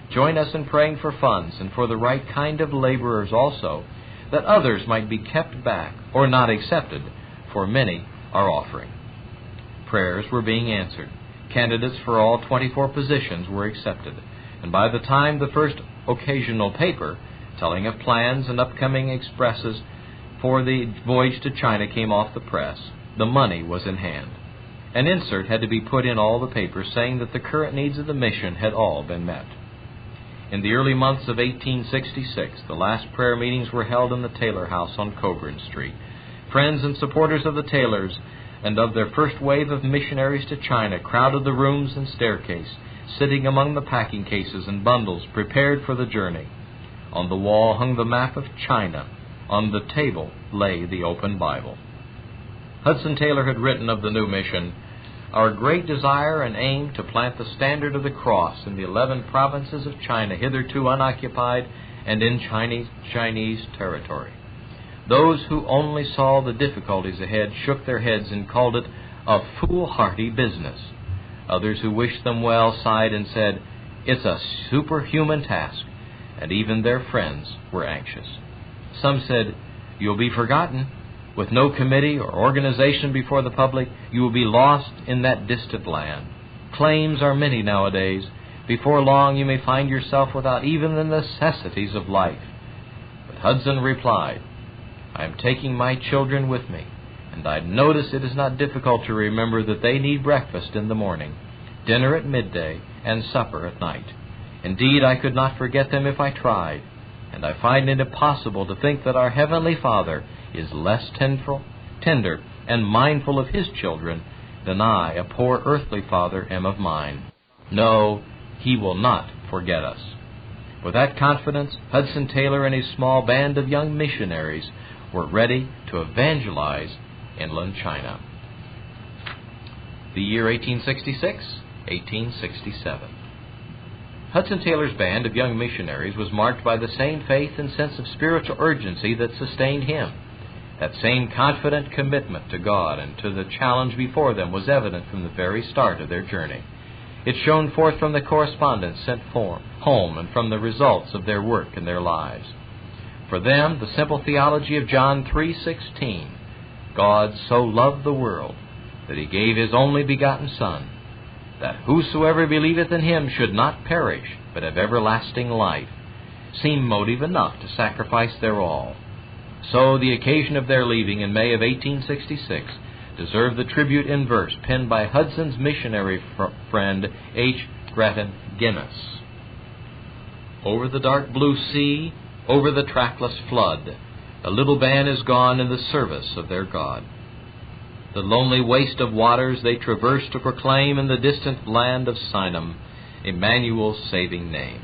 Join us in praying for funds and for the right kind of laborers also, that others might be kept back or not accepted, for many are offering." Prayers were being answered. Candidates for all 24 positions were accepted, and by the time the first occasional paper, telling of plans and upcoming expresses for the voyage to China, came off the press, the money was in hand. An insert had to be put in all the papers saying that the current needs of the mission had all been met. In the early months of 1866, the last prayer meetings were held in the Taylor house on Coburn Street. Friends and supporters of the Taylors and of their first wave of missionaries to China crowded the rooms and staircase, sitting among the packing cases and bundles prepared for the journey. On the wall hung the map of China. On the table lay the open Bible. Hudson Taylor had written of the new mission, our great desire and aim to plant the standard of the cross in the 11 provinces of China hitherto unoccupied and in Chinese territory. Those who only saw the difficulties ahead shook their heads and called it a foolhardy business. Others who wished them well sighed and said, "It's a superhuman task," and even their friends were anxious. Some said, "You'll be forgotten. With no committee or organization before the public, you will be lost in that distant land. Claims are many nowadays. Before long you may find yourself without even the necessities of life." But Hudson replied, "I am taking my children with me, and I notice it is not difficult to remember that they need breakfast in the morning, dinner at midday, and supper at night. Indeed, I could not forget them if I tried, and I find it impossible to think that our Heavenly Father is less tender, and mindful of His children than I, a poor earthly father, am of mine. No, He will not forget us." With that confidence, Hudson Taylor and his small band of young missionaries were ready to evangelize inland China. The year 1866, 1867. Hudson Taylor's band of young missionaries was marked by the same faith and sense of spiritual urgency that sustained him. That same confident commitment to God and to the challenge before them was evident from the very start of their journey. It shone forth from the correspondence sent home and from the results of their work and their lives. For them, the simple theology of John 3:16, God so loved the world that He gave His only begotten Son, that whosoever believeth in Him should not perish, but have everlasting life, seemed motive enough to sacrifice their all. So the occasion of their leaving in May of 1866 deserved the tribute in verse penned by Hudson's missionary friend H. Grattan Guinness. Over the dark blue sea, over the trackless flood, a little band is gone in the service of their God. The lonely waste of waters they traverse to proclaim in the distant land of Sinam Emmanuel's saving name.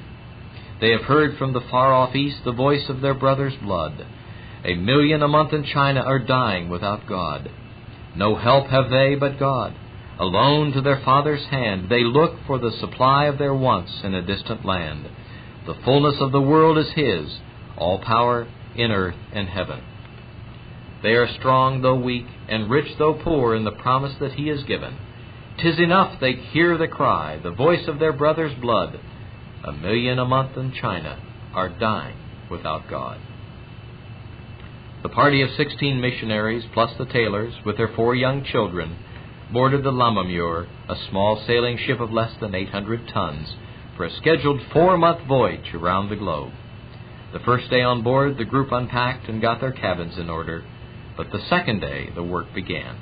They have heard from the far-off east the voice of their brother's blood. 1 million a month in China are dying without God. No help have they but God. Alone to their Father's hand they look for the supply of their wants in a distant land. The fullness of the world is His, all power in earth and heaven. They are strong though weak, and rich though poor in the promise that He has given. 'Tis enough they hear the cry, the voice of their brother's blood. 1 million a month in China are dying without God. The party of 16 missionaries, plus the Taylors, with their 4 young children, boarded the Lammermuir, a small sailing ship of less than 800 tons, for a scheduled 4-month voyage around the globe. The first day on board, the group unpacked and got their cabins in order, but the second day the work began.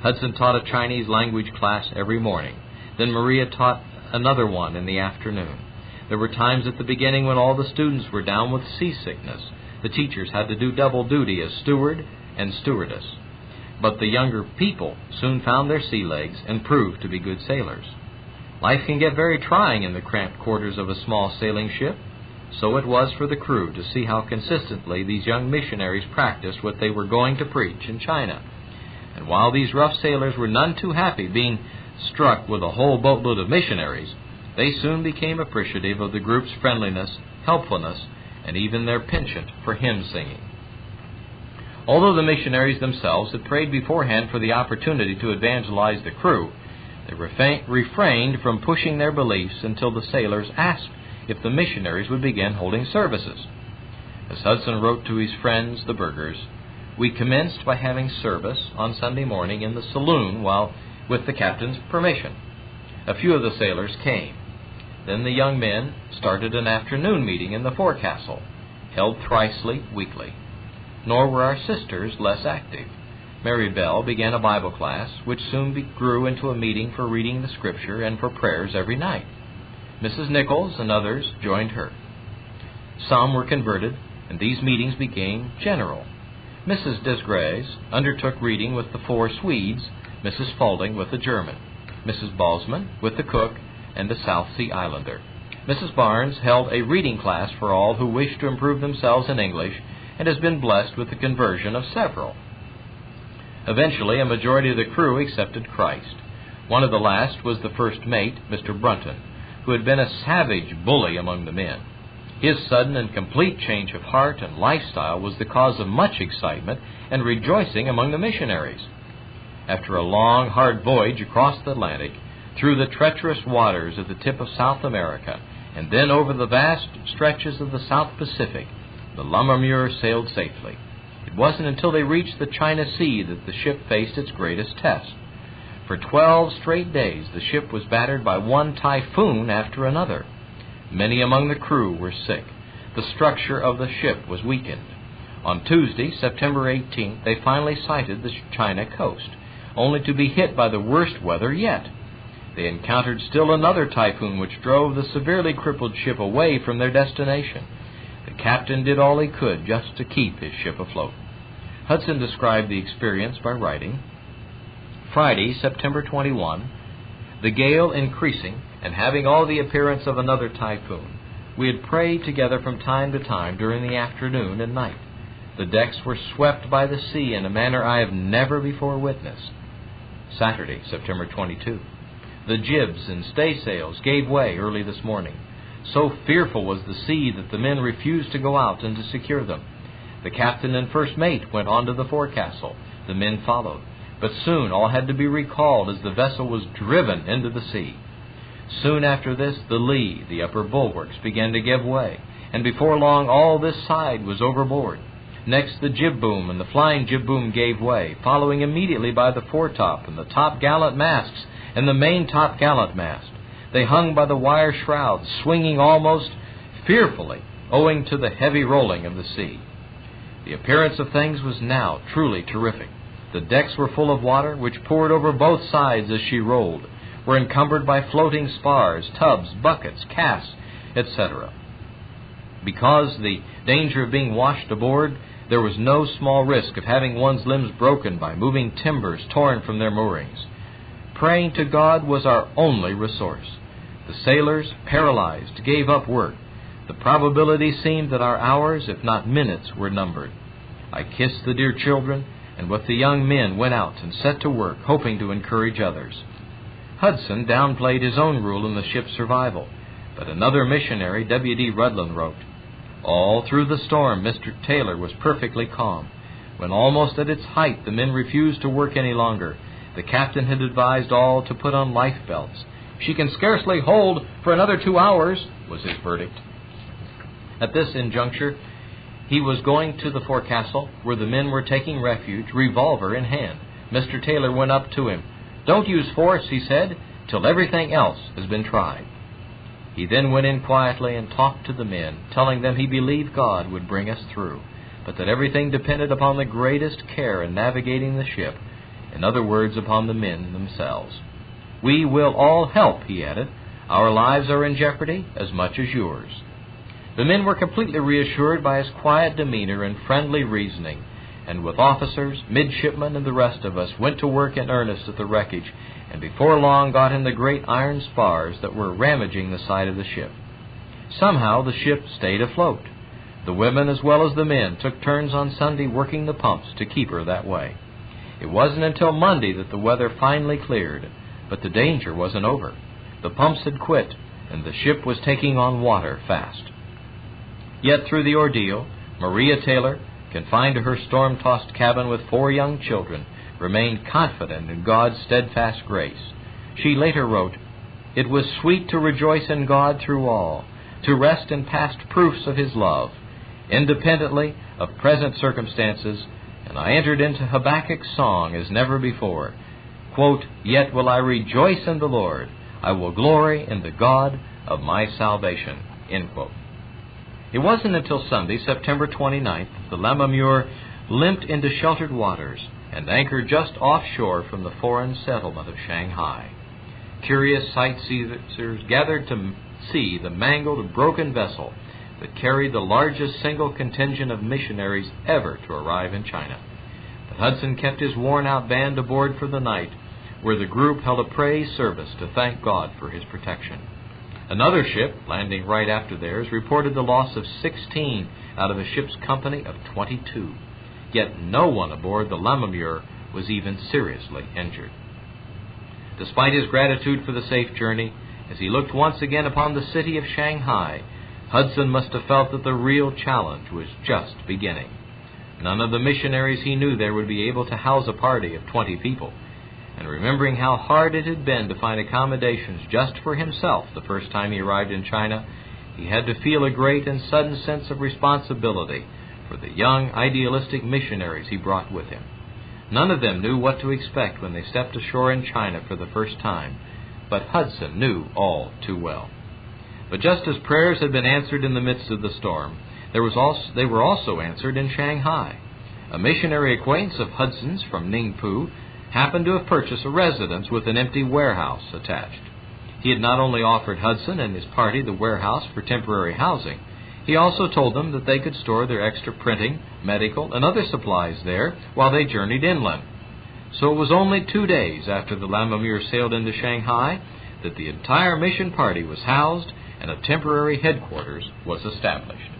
Hudson taught a Chinese language class every morning. Then Maria taught another one in the afternoon. There were times at the beginning when all the students were down with seasickness. The teachers had to do double duty as steward and stewardess. But the younger people soon found their sea legs and proved to be good sailors. Life can get very trying in the cramped quarters of a small sailing ship. So it was for the crew to see how consistently these young missionaries practiced what they were going to preach in China. And while these rough sailors were none too happy being struck with a whole boatload of missionaries, they soon became appreciative of the group's friendliness, helpfulness, and even their penchant for hymn singing. Although the missionaries themselves had prayed beforehand for the opportunity to evangelize the crew, they refrained from pushing their beliefs until the sailors asked if the missionaries would begin holding services. As Hudson wrote to his friends, the Burgers, "We commenced by having service on Sunday morning in the saloon with the captain's permission. A few of the sailors came. Then the young men started an afternoon meeting in the forecastle, held thricely weekly. Nor were our sisters less active. Mary Bell began a Bible class, which soon grew into a meeting for reading the Scripture and for prayers every night. Mrs. Nichols and others joined her. Some were converted, and these meetings became general. Mrs. Desgrais undertook reading with the 4 Swedes, Mrs. Faulding with the German, Mrs. Balsman with the cook and the South Sea Islander. Mrs. Barnes held a reading class for all who wished to improve themselves in English and has been blessed with the conversion of several. Eventually, a majority of the crew accepted Christ. One of the last was the first mate, Mr. Brunton, who had been a savage bully among the men. His sudden and complete change of heart and lifestyle was the cause of much excitement and rejoicing among the missionaries. After a long, hard voyage across the Atlantic, through the treacherous waters at the tip of South America, and then over the vast stretches of the South Pacific, the Lammermuir sailed safely. It wasn't until they reached the China Sea that the ship faced its greatest test. For 12 straight days, the ship was battered by one typhoon after another. Many among the crew were sick. The structure of the ship was weakened. On Tuesday, September 18th, they finally sighted the China coast, only to be hit by the worst weather yet. They encountered still another typhoon which drove the severely crippled ship away from their destination. The captain did all he could just to keep his ship afloat. Hudson described the experience by writing, Friday, September 21, the gale increasing and having all the appearance of another typhoon, we had prayed together from time to time during the afternoon and night. The decks were swept by the sea in a manner I have never before witnessed. Saturday, September 22. The jibs and staysails gave way early this morning. So fearful was the sea that the men refused to go out and to secure them. The captain and first mate went on to the forecastle. The men followed. But soon all had to be recalled as the vessel was driven into the sea. Soon after this, the lee, the upper bulwarks, began to give way, and before long all this side was overboard. Next, the jib boom and the flying jib boom gave way, following immediately by the foretop and the top gallant masts and the main top gallant mast. They hung by the wire shrouds, swinging almost fearfully, owing to the heavy rolling of the sea. The appearance of things was now truly terrific. The decks were full of water, which poured over both sides as she rolled, were encumbered by floating spars, tubs, buckets, casks, etc. Because the danger of being washed aboard, there was no small risk of having one's limbs broken by moving timbers torn from their moorings. Praying to God was our only resource. The sailors, paralyzed, gave up work. The probability seemed that our hours, if not minutes, were numbered. I kissed the dear children, and with the young men went out and set to work, hoping to encourage others. Hudson downplayed his own role in the ship's survival, but another missionary, W.D. Rudlin, wrote, all through the storm, Mr. Taylor was perfectly calm. When almost at its height, the men refused to work any longer. The captain had advised all to put on life belts. She can scarcely hold for another 2 hours, was his verdict. At this injuncture, he was going to the forecastle, where the men were taking refuge, revolver in hand. Mr. Taylor went up to him. Don't use force, he said, till everything else has been tried. He then went in quietly and talked to the men, telling them he believed God would bring us through, but that everything depended upon the greatest care in navigating the ship, in other words, upon the men themselves. We will all help, he added. Our lives are in jeopardy as much as yours. The men were completely reassured by his quiet demeanor and friendly reasoning, and with officers, midshipmen, and the rest of us, went to work in earnest at the wreckage, and before long got in the great iron spars that were ramaging the side of the ship. Somehow the ship stayed afloat. The women as well as the men took turns on Sunday working the pumps to keep her that way. It wasn't until Monday that the weather finally cleared, but the danger wasn't over. The pumps had quit, and the ship was taking on water fast. Yet through the ordeal, Maria Taylor, confined to her storm-tossed cabin with 4 young children, remained confident in God's steadfast grace. She later wrote, "It was sweet to rejoice in God through all, to rest in past proofs of His love, independently of present circumstances, and I entered into Habakkuk's song as never before. Quote, yet will I rejoice in the Lord. I will glory in the God of my salvation." End quote. It wasn't until Sunday, September 29th, that the Lammermuir limped into sheltered waters and anchored just offshore from the foreign settlement of Shanghai. Curious sightseers gathered to see the mangled, broken vessel that carried the largest single contingent of missionaries ever to arrive in China. But Hudson kept his worn-out band aboard for the night, where the group held a praise service to thank God for His protection. Another ship, landing right after theirs, reported the loss of 16 out of a ship's company of 22. Yet no one aboard the Lammermuir was even seriously injured. Despite his gratitude for the safe journey, as he looked once again upon the city of Shanghai, Hudson must have felt that the real challenge was just beginning. None of the missionaries he knew there would be able to house a party of 20 people, and remembering how hard it had been to find accommodations just for himself the first time he arrived in China, he had to feel a great and sudden sense of responsibility for the young, idealistic missionaries he brought with him. None of them knew what to expect when they stepped ashore in China for the first time, but Hudson knew all too well. But just as prayers had been answered in the midst of the storm, they were also answered in Shanghai. A missionary acquaintance of Hudson's from Ningpo happened to have purchased a residence with an empty warehouse attached. He had not only offered Hudson and his party the warehouse for temporary housing, he also told them that they could store their extra printing, medical, and other supplies there while they journeyed inland. So it was only 2 days after the Lammermuir sailed into Shanghai that the entire mission party was housed and a temporary headquarters was established.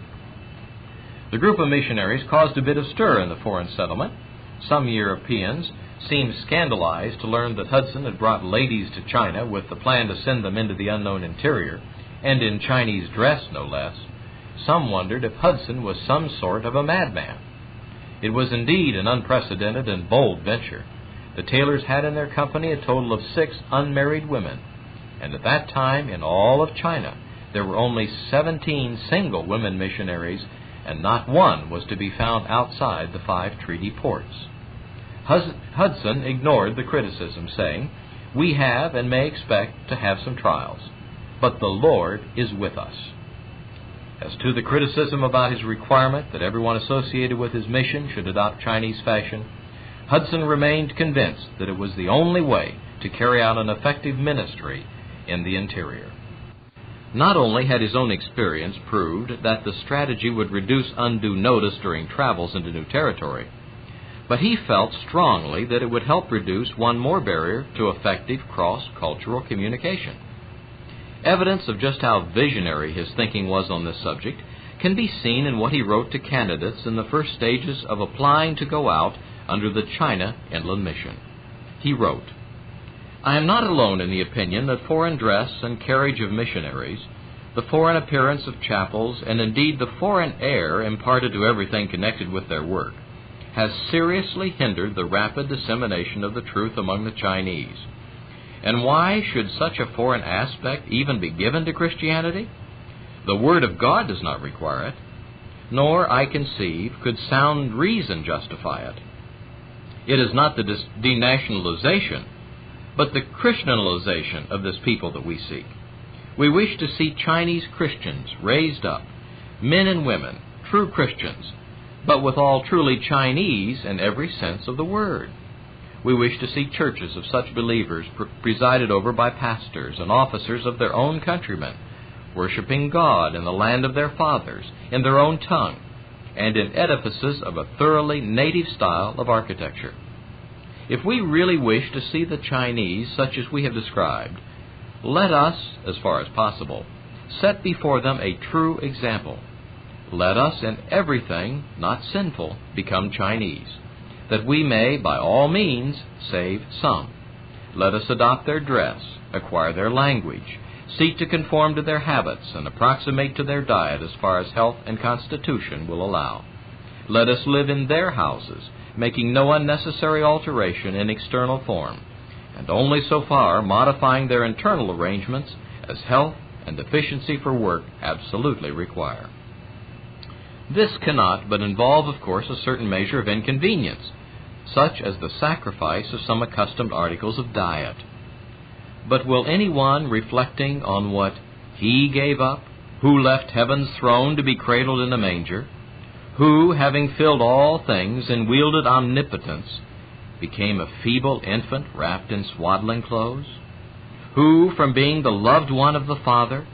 The group of missionaries caused a bit of stir in the foreign settlement. Some Europeans seemed scandalized to learn that Hudson had brought ladies to China with the plan to send them into the unknown interior, and in Chinese dress no less. Some wondered if Hudson was some sort of a madman. It was indeed an unprecedented and bold venture. The Taylors had in their company a total of 6 unmarried women, and at that time in all of China there were only 17 single women missionaries, and not one was to be found outside the 5 treaty ports. Hudson ignored the criticism, saying, "We have and may expect to have some trials, but the Lord is with us." As to the criticism about his requirement that everyone associated with his mission should adopt Chinese fashion, Hudson remained convinced that it was the only way to carry out an effective ministry in the interior. Not only had his own experience proved that the strategy would reduce undue notice during travels into new territory, but he felt strongly that it would help reduce one more barrier to effective cross-cultural communication. Evidence of just how visionary his thinking was on this subject can be seen in what he wrote to candidates in the first stages of applying to go out under the China Inland Mission. He wrote, "I am not alone in the opinion that foreign dress and carriage of missionaries, the foreign appearance of chapels, and indeed the foreign air imparted to everything connected with their work, has seriously hindered the rapid dissemination of the truth among the Chinese. And why should such a foreign aspect even be given to Christianity? The Word of God does not require it, nor, I conceive, could sound reason justify it. It is not the denationalization, but the Christianization of this people that we seek. We wish to see Chinese Christians raised up, men and women, true Christians, but withal truly Chinese in every sense of the word. We wish to see churches of such believers presided over by pastors and officers of their own countrymen, worshiping God in the land of their fathers, in their own tongue, and in edifices of a thoroughly native style of architecture. If we really wish to see the Chinese such as we have described, let us, as far as possible, set before them a true example. Let us in everything not sinful become Chinese, that we may by all means save some. Let us adopt their dress, acquire their language, seek to conform to their habits, and approximate to their diet as far as health and constitution will allow. Let us live in their houses, making no unnecessary alteration in external form, and only so far modifying their internal arrangements as health and efficiency for work absolutely require. This cannot but involve, of course, a certain measure of inconvenience, such as the sacrifice of some accustomed articles of diet. But will anyone reflecting on what He gave up, who left heaven's throne to be cradled in a manger, who, having filled all things and wielded omnipotence, became a feeble infant wrapped in swaddling clothes, who, from being the loved one of the Father,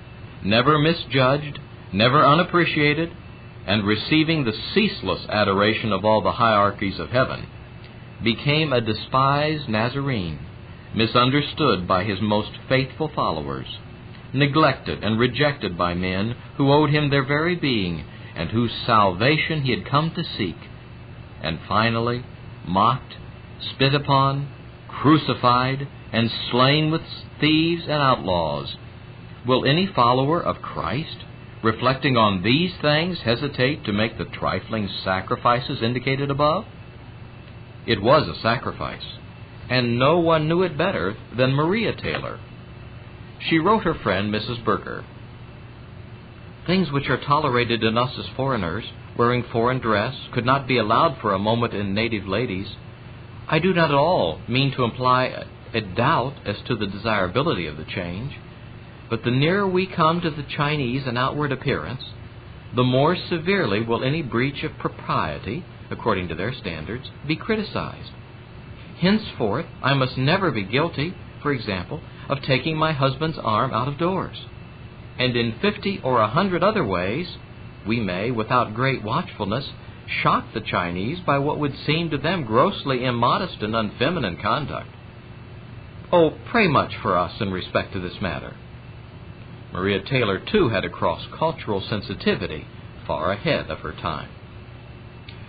never misjudged, never unappreciated, and receiving the ceaseless adoration of all the hierarchies of heaven, became a despised Nazarene, misunderstood by His most faithful followers, neglected and rejected by men who owed Him their very being and whose salvation He had come to seek, and finally mocked, spit upon, crucified, and slain with thieves and outlaws. Will any follower of Christ, reflecting on these things, hesitate to make the trifling sacrifices indicated above? It was a sacrifice, and no one knew it better than Maria Taylor. She wrote her friend, Mrs. Berger, "Things which are tolerated in us as foreigners, wearing foreign dress, could not be allowed for a moment in native ladies. I do not at all mean to imply a doubt as to the desirability of the change, but the nearer we come to the Chinese in outward appearance, the more severely will any breach of propriety, according to their standards, be criticized. Henceforth, I must never be guilty, for example, of taking my husband's arm out of doors. And in 50 or 100 other ways, we may, without great watchfulness, shock the Chinese by what would seem to them grossly immodest and unfeminine conduct. Oh, pray much for us in respect to this matter." Maria Taylor, too, had a cross-cultural sensitivity far ahead of her time.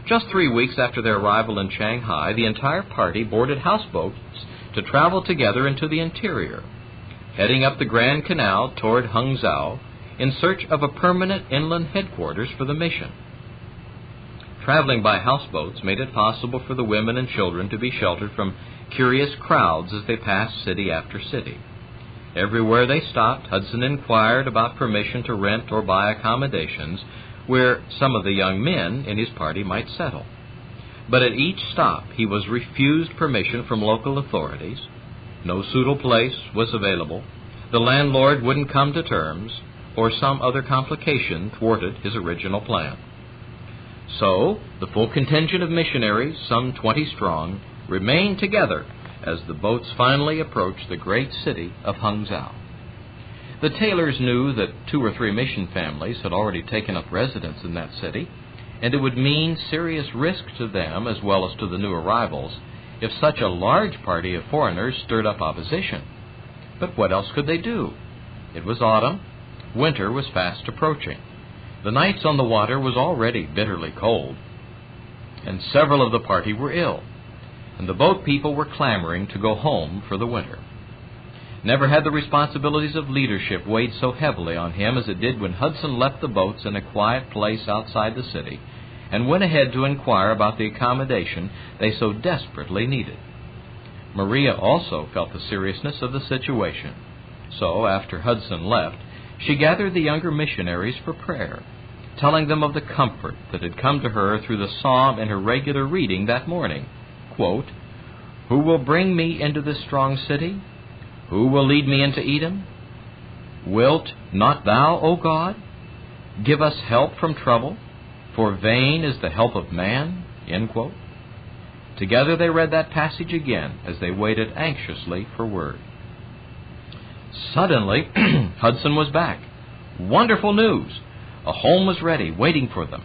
Just 3 weeks after their arrival in Shanghai, the entire party boarded houseboats to travel together into the interior, heading up the Grand Canal toward Hangzhou in search of a permanent inland headquarters for the mission. Traveling by houseboats made it possible for the women and children to be sheltered from curious crowds as they passed city after city. Everywhere they stopped, Hudson inquired about permission to rent or buy accommodations where some of the young men in his party might settle. But at each stop he was refused permission from local authorities. No suitable place was available, the landlord wouldn't come to terms, or some other complication thwarted his original plan. So, the full contingent of missionaries, some 20 strong, remained together as the boats finally approached the great city of Hangzhou. The Taylors knew that 2 or 3 mission families had already taken up residence in that city, and it would mean serious risk to them as well as to the new arrivals if such a large party of foreigners stirred up opposition. But what else could they do? It was autumn. Winter was fast approaching. The nights on the water was already bitterly cold, and several of the party were ill, and the boat people were clamoring to go home for the winter. Never had the responsibilities of leadership weighed so heavily on him as it did when Hudson left the boats in a quiet place outside the city and went ahead to inquire about the accommodation they so desperately needed. Maria also felt the seriousness of the situation. So, after Hudson left, she gathered the younger missionaries for prayer, telling them of the comfort that had come to her through the psalm in her regular reading that morning. Quote, "Who will bring me into this strong city? Who will lead me into Edom? Wilt not thou, O God, give us help from trouble? For vain is the help of man." End quote. Together they read that passage again as they waited anxiously for word. Suddenly, Hudson was back. Wonderful news! A home was ready, waiting for them.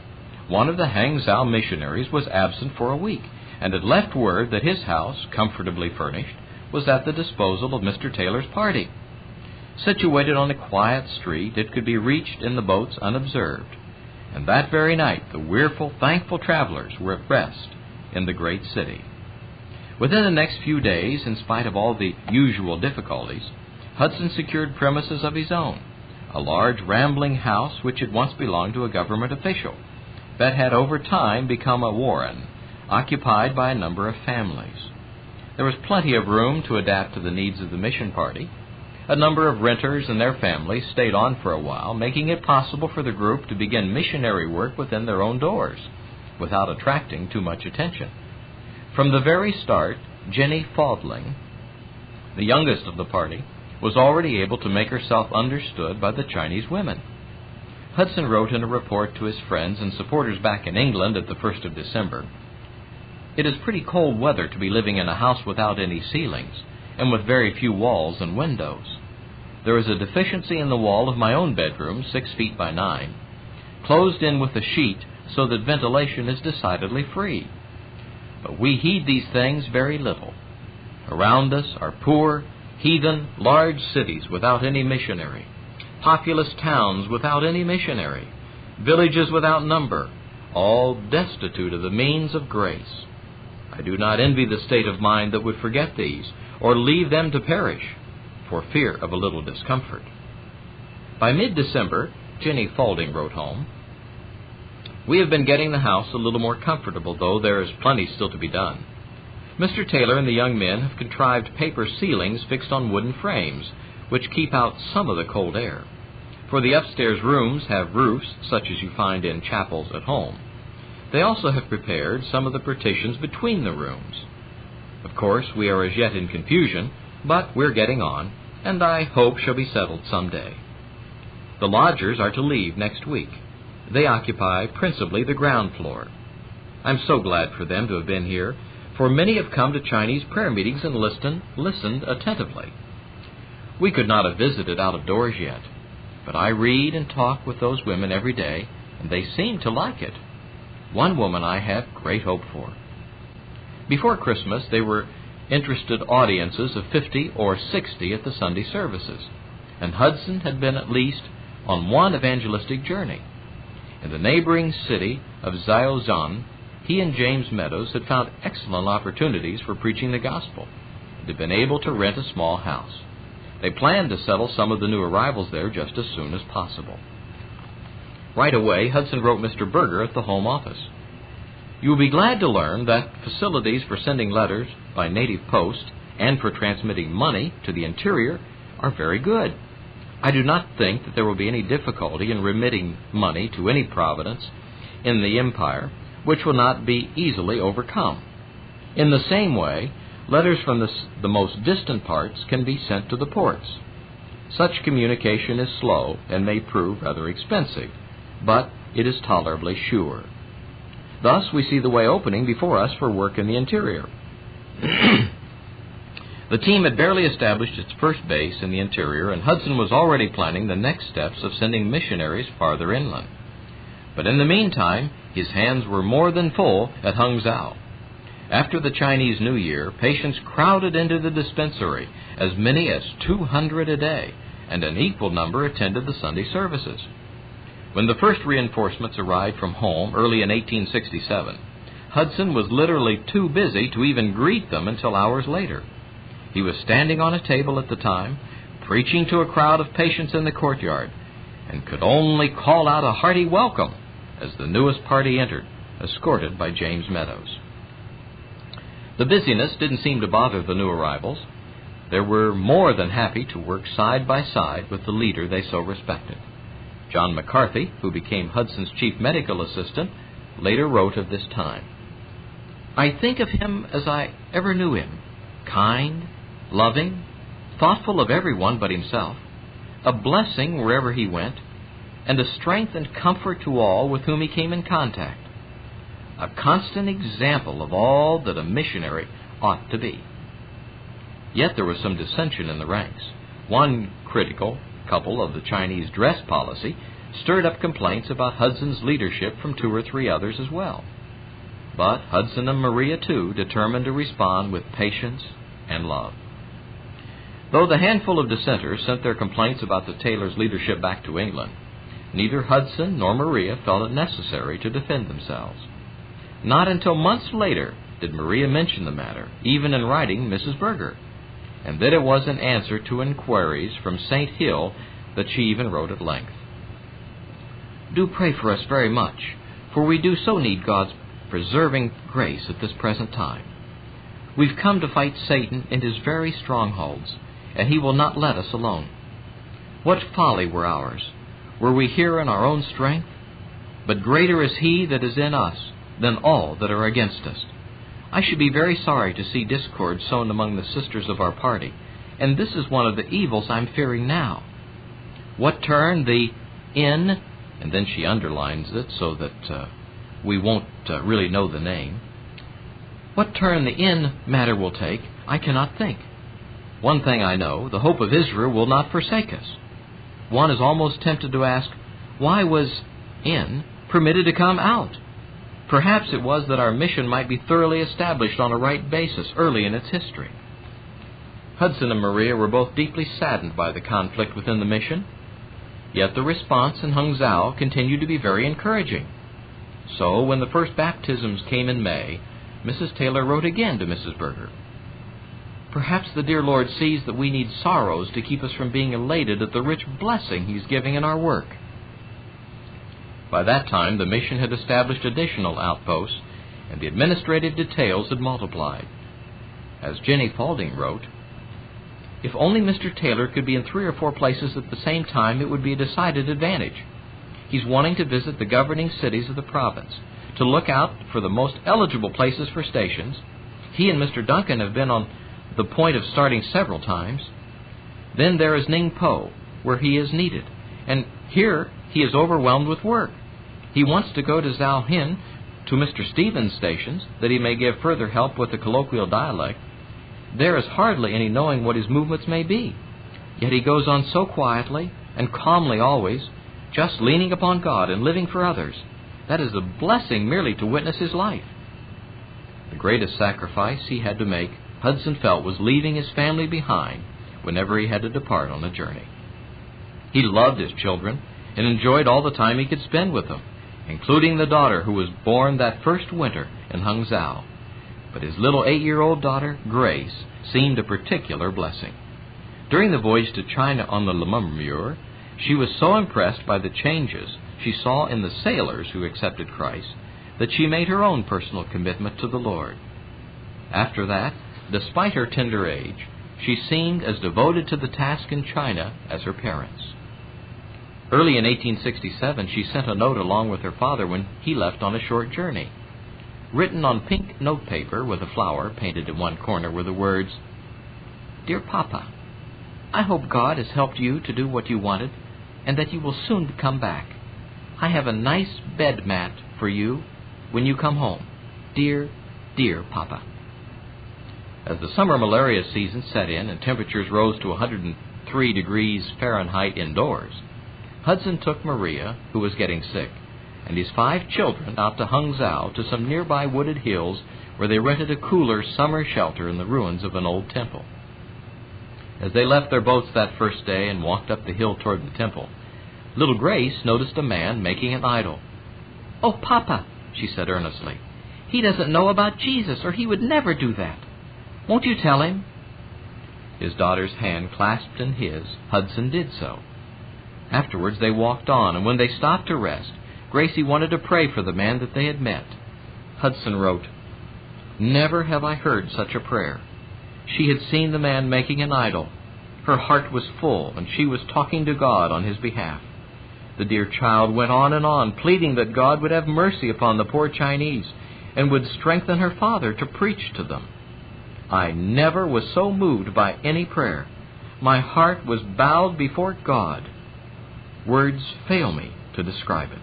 One of the Hangzhou missionaries was absent for a week, and had left word that his house, comfortably furnished, was at the disposal of Mr. Taylor's party. Situated on a quiet street, it could be reached in the boats unobserved. And that very night, the weariful, thankful travelers were at rest in the great city. Within the next few days, in spite of all the usual difficulties, Hudson secured premises of his own, a large rambling house which had once belonged to a government official, but had over time become a warren, occupied by a number of families. There was plenty of room to adapt to the needs of the mission party. A number of renters and their families stayed on for a while, making it possible for the group to begin missionary work within their own doors, without attracting too much attention. From the very start, Jenny Faudling, the youngest of the party, was already able to make herself understood by the Chinese women. Hudson wrote in a report to his friends and supporters back in England at the 1st of December, "It is pretty cold weather to be living in a house without any ceilings, and with very few walls and windows. There is a deficiency in the wall of my own bedroom, 6 feet by 9, closed in with a sheet so that ventilation is decidedly free. But we heed these things very little. Around us are poor, heathen, large cities without any missionary, populous towns without any missionary, villages without number, all destitute of the means of grace. I I do not envy the state of mind that would forget these, or leave them to perish, for fear of a little discomfort. By mid-December, Jenny Faulding wrote home, "We have been getting the house a little more comfortable, though there is plenty still to be done. Mr. Taylor and the young men have contrived paper ceilings fixed on wooden frames, which keep out some of the cold air. For the upstairs rooms have roofs such as you find in chapels at home. They also have prepared some of the partitions between the rooms. Of course, we are as yet in confusion, but we're getting on, and I hope shall be settled some day. The lodgers are to leave next week. They occupy principally the ground floor. I'm so glad for them to have been here, for many have come to Chinese prayer meetings and listened attentively. We could not have visited out of doors yet, but I read and talk with those women every day, and they seem to like it. One woman I have great hope for." Before Christmas, there were interested audiences of 50 or 60 at the Sunday services, and Hudson had been at least on one evangelistic journey. In the neighboring city of Xiaozhan, he and James Meadows had found excellent opportunities for preaching the gospel, and had been able to rent a small house. They planned to settle some of the new arrivals there just as soon as possible. Right away, Hudson wrote Mr. Berger at the home office, "You will be glad to learn that facilities for sending letters by native post and for transmitting money to the interior are very good. I do not think that there will be any difficulty in remitting money to any province in the empire, which will not be easily overcome. In the same way, letters from the most distant parts can be sent to the ports. Such communication is slow and may prove rather expensive, but it is tolerably sure. Thus, we see the way opening before us for work in the interior." The team had barely established its first base in the interior, and Hudson was already planning the next steps of sending missionaries farther inland. But in the meantime, his hands were more than full at Hangzhou. After the Chinese New Year, patients crowded into the dispensary, as many as 200 a day, and an equal number attended the Sunday services. When the first reinforcements arrived from home early in 1867, Hudson was literally too busy to even greet them until hours later. He was standing on a table at the time, preaching to a crowd of patients in the courtyard, and could only call out a hearty welcome as the newest party entered, escorted by James Meadows. The busyness didn't seem to bother the new arrivals. They were more than happy to work side by side with the leader they so respected. John McCarthy, who became Hudson's chief medical assistant, later wrote of this time, "I think of him as I ever knew him, kind, loving, thoughtful of everyone but himself, a blessing wherever he went, and a strength and comfort to all with whom he came in contact. A constant example of all that a missionary ought to be." Yet there was some dissension in the ranks. One critical couple of the Chinese dress policy stirred up complaints about Hudson's leadership from 2 or 3 others as well. But Hudson and Maria, too, determined to respond with patience and love. Though the handful of dissenters sent their complaints about the Taylors' leadership back to England, neither Hudson nor Maria felt it necessary to defend themselves. Not until months later did Maria mention the matter, even in writing Mrs. Berger, and then it was in answer to inquiries from St. Hill that she even wrote at length, "Do pray for us very much, for we do so need God's preserving grace at this present time. We've come to fight Satan in his very strongholds, and he will not let us alone. What folly were ours! Were we here in our own strength? But greater is he that is in us than all that are against us. I should be very sorry to see discord sown among the sisters of our party, and this is one of the evils I'm fearing now. What turn the in," and then she underlines it so that we won't really know the name, "what turn the in matter will take, I cannot think. One thing I know, the hope of Israel will not forsake us. One is almost tempted to ask, why was in permitted to come out? Perhaps it was that our mission might be thoroughly established on a right basis early in its history." Hudson and Maria were both deeply saddened by the conflict within the mission, yet the response in Hangzhou continued to be very encouraging. So, when the first baptisms came in May, Mrs. Taylor wrote again to Mrs. Berger. "Perhaps the dear Lord sees that we need sorrows to keep us from being elated at the rich blessing He's giving in our work." By that time, the mission had established additional outposts, and the administrative details had multiplied. As Jenny Faulding wrote, "If only Mr. Taylor could be in 3 or 4 places at the same time, it would be a decided advantage. He's wanting to visit the governing cities of the province, to look out for the most eligible places for stations. He and Mr. Duncan have been on the point of starting several times. Then there is Ningpo, where he is needed, and here he is overwhelmed with work. He wants to go to Zhao Hin, to Mr. Stevens' stations, that he may give further help with the colloquial dialect. There is hardly any knowing what his movements may be. Yet he goes on so quietly and calmly always, just leaning upon God and living for others. That is a blessing merely to witness his life." The greatest sacrifice he had to make, Hudson felt, was leaving his family behind whenever he had to depart on a journey. He loved his children and enjoyed all the time he could spend with them, including the daughter who was born that first winter in Hangzhou. But his little 8-year-old daughter, Grace, seemed a particular blessing. During the voyage to China on the Lemurmure, she was so impressed by the changes she saw in the sailors who accepted Christ that she made her own personal commitment to the Lord. After that, despite her tender age, she seemed as devoted to the task in China as her parents. Early in 1867, she sent a note along with her father when he left on a short journey. Written on pink notepaper with a flower painted in one corner were the words, "Dear Papa, I hope God has helped you to do what you wanted and that you will soon come back. I have a nice bed mat for you when you come home. Dear, dear Papa." As the summer malaria season set in and temperatures rose to 103 degrees Fahrenheit indoors, Hudson took Maria, who was getting sick, and his 5 children out to Hangzhou to some nearby wooded hills where they rented a cooler summer shelter in the ruins of an old temple. As they left their boats that first day and walked up the hill toward the temple, little Grace noticed a man making an idol. "Oh, Papa," she said earnestly, "he doesn't know about Jesus, or he would never do that. Won't you tell him?" His daughter's hand clasped in his, Hudson did so. Afterwards they walked on, and when they stopped to rest, Gracie wanted to pray for the man that they had met. Hudson wrote, "Never have I heard such a prayer." She had seen the man making an idol. Her heart was full, and she was talking to God on his behalf. The dear child went on and on, pleading that God would have mercy upon the poor Chinese and would strengthen her father to preach to them. I never was so moved by any prayer. My heart was bowed before God. Words fail me to describe it.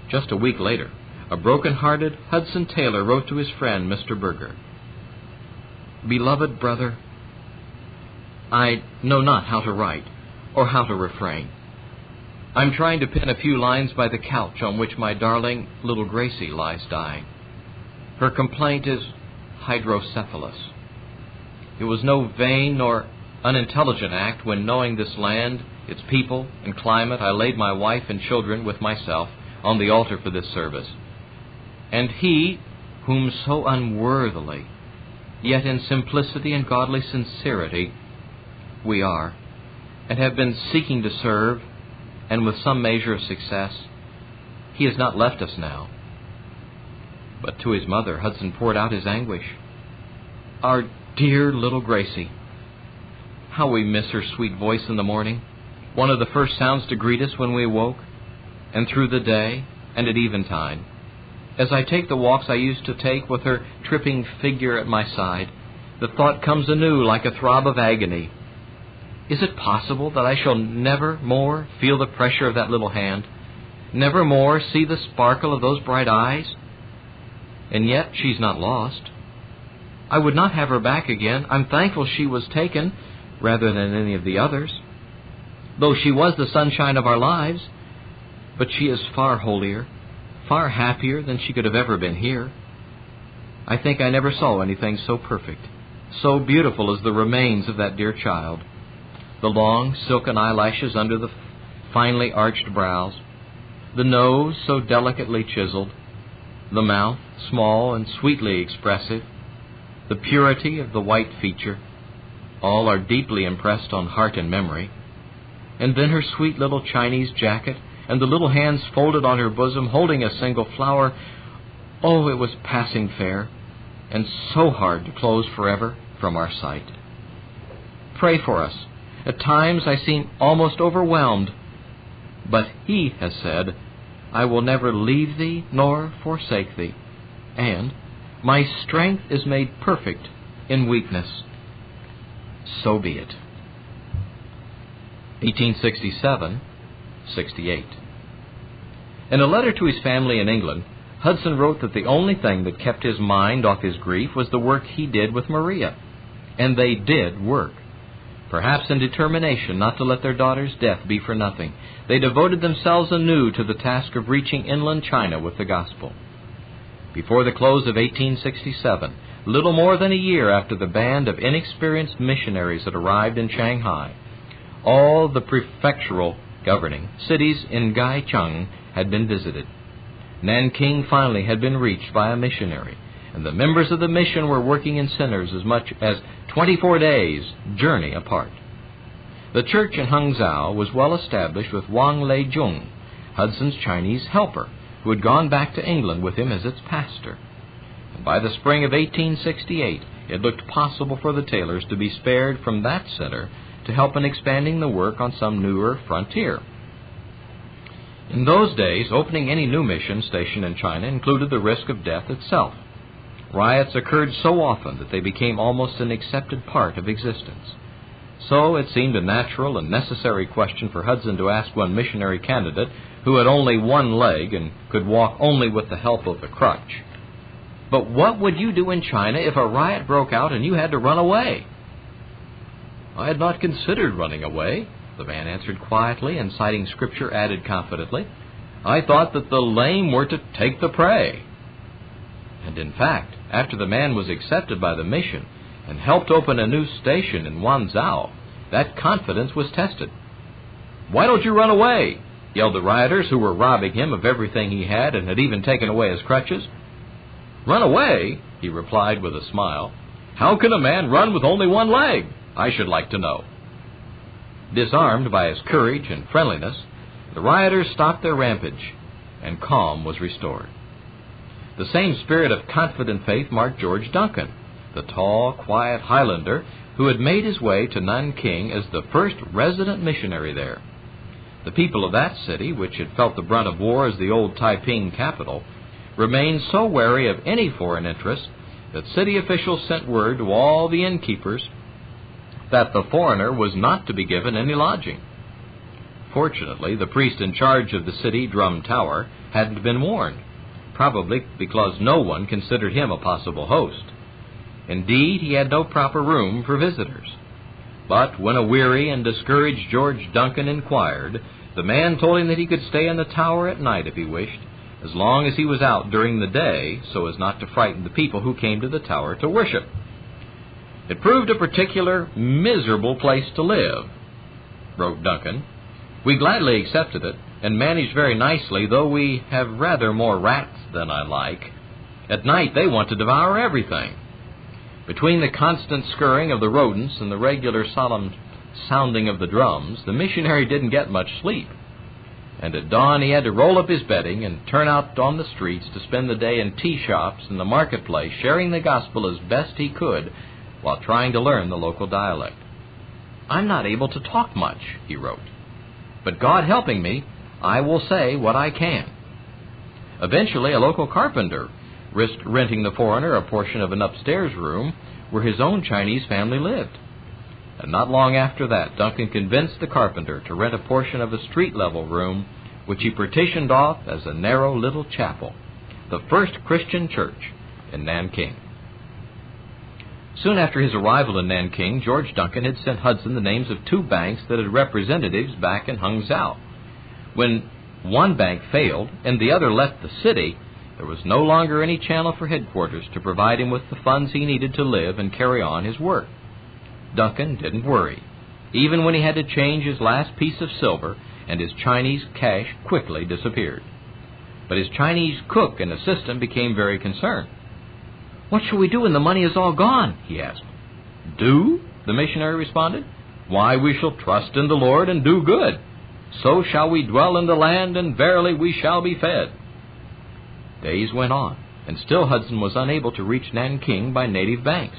Just a week later, a broken-hearted Hudson Taylor wrote to his friend, Mr. Berger, "Beloved brother, I know not how to write or how to refrain. I'm trying to pen a few lines by the couch on which my darling little Gracie lies dying. Her complaint is hydrocephalus. It was no vain nor unintelligent act when, knowing this land, its people and climate, I laid my wife and children with myself on the altar for this service. And he, whom so unworthily, yet in simplicity and godly sincerity, we are, and have been seeking to serve, and with some measure of success, he has not left us now." But to his mother, Hudson poured out his anguish. "Our dear little Gracie, how we miss her sweet voice in the morning, one of the first sounds to greet us when we awoke, and through the day, and at eventide. As I take the walks I used to take with her tripping figure at my side, the thought comes anew like a throb of agony. Is it possible that I shall never more feel the pressure of that little hand, never more see the sparkle of those bright eyes? And yet she's not lost. I would not have her back again. I'm thankful she was taken rather than any of the others, though she was the sunshine of our lives. But she is far holier, far happier than she could have ever been here. I think I never saw anything so perfect, so beautiful as the remains of that dear child. The long silken eyelashes under the finely arched brows, the nose so delicately chiseled, the mouth, small and sweetly expressive, the purity of the white feature, all are deeply impressed on heart and memory. And then her sweet little Chinese jacket, and the little hands folded on her bosom, holding a single flower. Oh, it was passing fair, and so hard to close forever from our sight. Pray for us. At times I seem almost overwhelmed, but He has said, I will never leave thee nor forsake thee, and my strength is made perfect in weakness. So be it. 1867-68. In a letter to his family in England, Hudson wrote that the only thing that kept his mind off his grief was the work he did with Maria. And they did work. Perhaps in determination not to let their daughter's death be for nothing, they devoted themselves anew to the task of reaching inland China with the gospel. Before the close of 1867, little more than a year after the band of inexperienced missionaries had arrived in Shanghai, all the prefectural governing cities in Gaicheng had been visited. Nanking finally had been reached by a missionary, and the members of the mission were working in centers as much as 24 days' journey apart. The church in Hangzhou was well established with Wang Leijun, Hudson's Chinese helper, who had gone back to England with him as its pastor. And by the spring of 1868, it looked possible for the Taylors to be spared from that center to help in expanding the work on some newer frontier. In those days, opening any new mission station in China included the risk of death itself. Riots occurred so often that they became almost an accepted part of existence. So it seemed a natural and necessary question for Hudson to ask one missionary candidate who had only one leg and could walk only with the help of a crutch, "But what would you do in China if a riot broke out and you had to run away?" "I had not considered running away," the man answered quietly, and citing Scripture added confidently, "I thought that the lame were to take the prey." And in fact, after the man was accepted by the mission and helped open a new station in Wanzhou, that confidence was tested. "Why don't you run away?" yelled the rioters, who were robbing him of everything he had and had even taken away his crutches. "Run away?" he replied with a smile. "How can a man run with only one leg, I should like to know?" Disarmed by his courage and friendliness, the rioters stopped their rampage, and calm was restored. The same spirit of confident faith marked George Duncan, the tall, quiet Highlander who had made his way to Nanking as the first resident missionary there. The people of that city, which had felt the brunt of war as the old Taiping capital, remained so wary of any foreign interest that city officials sent word to all the innkeepers that the foreigner was not to be given any lodging. Fortunately, the priest in charge of the city drum tower hadn't been warned, probably because no one considered him a possible host. Indeed, he had no proper room for visitors. But when a weary and discouraged George Duncan inquired, the man told him that he could stay in the tower at night if he wished, as long as he was out during the day so as not to frighten the people who came to the tower to worship. "It proved a particular miserable place to live," wrote Duncan. "We gladly accepted it and managed very nicely, though we have rather more rats than I like. At night they want to devour everything." Between the constant scurrying of the rodents and the regular solemn sounding of the drums, the missionary didn't get much sleep. And at dawn he had to roll up his bedding and turn out on the streets to spend the day in tea shops and the marketplace, sharing the gospel as best he could while trying to learn the local dialect. "I'm not able to talk much," he wrote, "but God helping me, I will say what I can." Eventually, a local carpenter risked renting the foreigner a portion of an upstairs room where his own Chinese family lived. And not long after that, Duncan convinced the carpenter to rent a portion of a street-level room, which he partitioned off as a narrow little chapel, the first Christian church in Nanking. Soon after his arrival in Nanking, George Duncan had sent Hudson the names of 2 banks that had representatives back in Hangzhou. When one bank failed and the other left the city, there was no longer any channel for headquarters to provide him with the funds he needed to live and carry on his work. Duncan didn't worry, even when he had to change his last piece of silver and his Chinese cash quickly disappeared. but his Chinese cook and assistant became very concerned. "What shall we do when the money is all gone?" he asked. "Do?" the missionary responded. "Why, we shall trust in the Lord and do good. So shall we dwell in the land, and verily we shall be fed." Days went on, and still Hudson was unable to reach Nanking by native banks.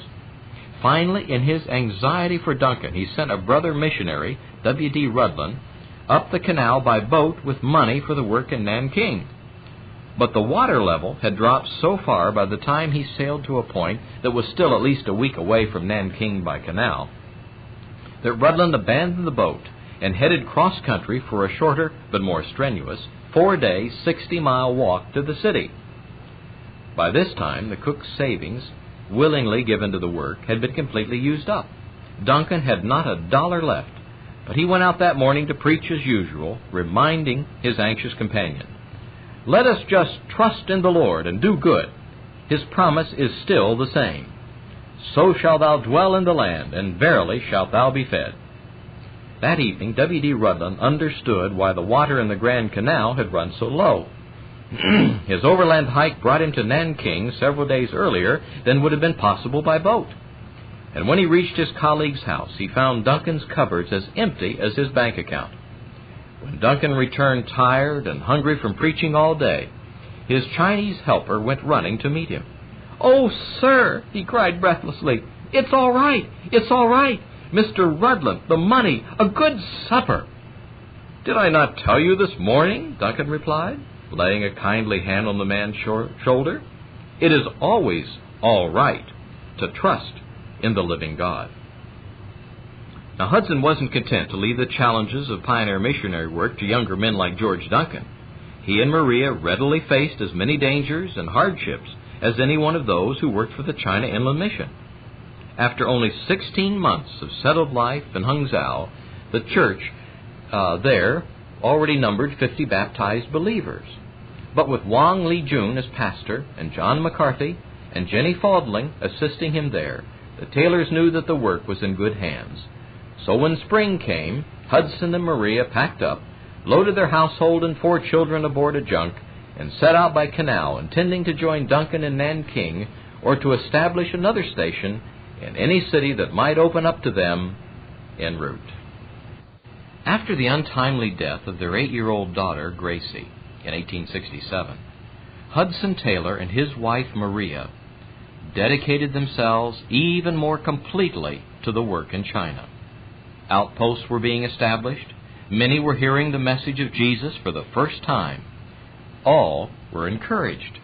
Finally, in his anxiety for Duncan, he sent a brother missionary, W.D. Rudlin, up the canal by boat with money for the work in Nanking. But the water level had dropped so far by the time he sailed to a point that was still at least a week away from Nanking by canal, that Rudlin abandoned the boat and headed cross-country for a shorter but more strenuous 4-day, 60-mile walk to the city. By this time, the cook's savings, willingly given to the work, had been completely used up. Duncan had not a dollar left, but he went out that morning to preach as usual, reminding his anxious companion, "Let us just trust in the Lord and do good. His promise is still the same. So shalt thou dwell in the land, and verily shalt thou be fed." That evening, W.D. Rudlin understood why the water in the Grand Canal had run so low. His overland hike brought him to Nanking several days earlier than would have been possible by boat. And when he reached his colleague's house, he found Duncan's cupboards as empty as his bank account. When Duncan returned tired and hungry from preaching all day, his Chinese helper went running to meet him. "Oh, sir," he cried breathlessly, "it's all right, it's all right. Mr. Rudlin, the money, a good supper." "Did I not tell you this morning?" Duncan replied, laying a kindly hand on the man's shoulder. "It is always all right to trust in the living God." Now, Hudson wasn't content to leave the challenges of pioneer missionary work to younger men like George Duncan. He and Maria readily faced as many dangers and hardships as any one of those who worked for the China Inland Mission. After only 16 months of settled life in Hangzhou, the church there already numbered 50 baptized believers. But with Wang Li Jun as pastor and John McCarthy and Jenny Faudling assisting him there, the Taylors knew that the work was in good hands. So when spring came, Hudson and Maria packed up, loaded their household and 4 children aboard a junk, and set out by canal, intending to join Duncan in Nanking or to establish another station in any city that might open up to them en route. After the untimely death of their 8-year-old daughter, Gracie, in 1867, Hudson Taylor and his wife, Maria, dedicated themselves even more completely to the work in China. Outposts were being established. Many were hearing the message of Jesus for the first time. All were encouraged.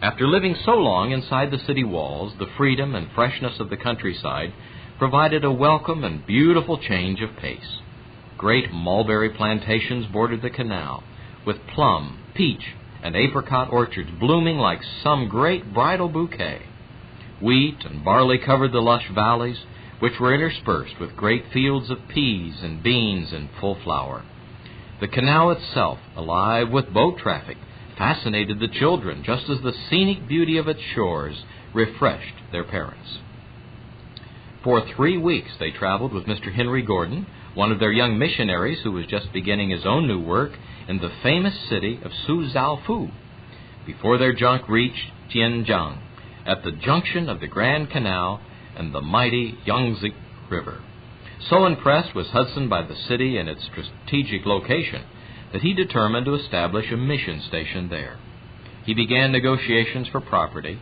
After living so long inside the city walls, the freedom and freshness of the countryside provided a welcome and beautiful change of pace. Great mulberry plantations bordered the canal, with plum, peach, and apricot orchards blooming like some great bridal bouquet. Wheat and barley covered the lush valleys, which were interspersed with great fields of peas and beans in full flower. The canal itself, alive with boat traffic, fascinated the children, just as the scenic beauty of its shores refreshed their parents. For 3 weeks they traveled with Mr. Henry Gordon, one of their young missionaries who was just beginning his own new work in the famous city of Suzhou, before their junk reached Tianjin, at the junction of the Grand Canal and the mighty Yangtze River. So impressed was Hudson by the city and its strategic location that he determined to establish a mission station there. He began negotiations for property,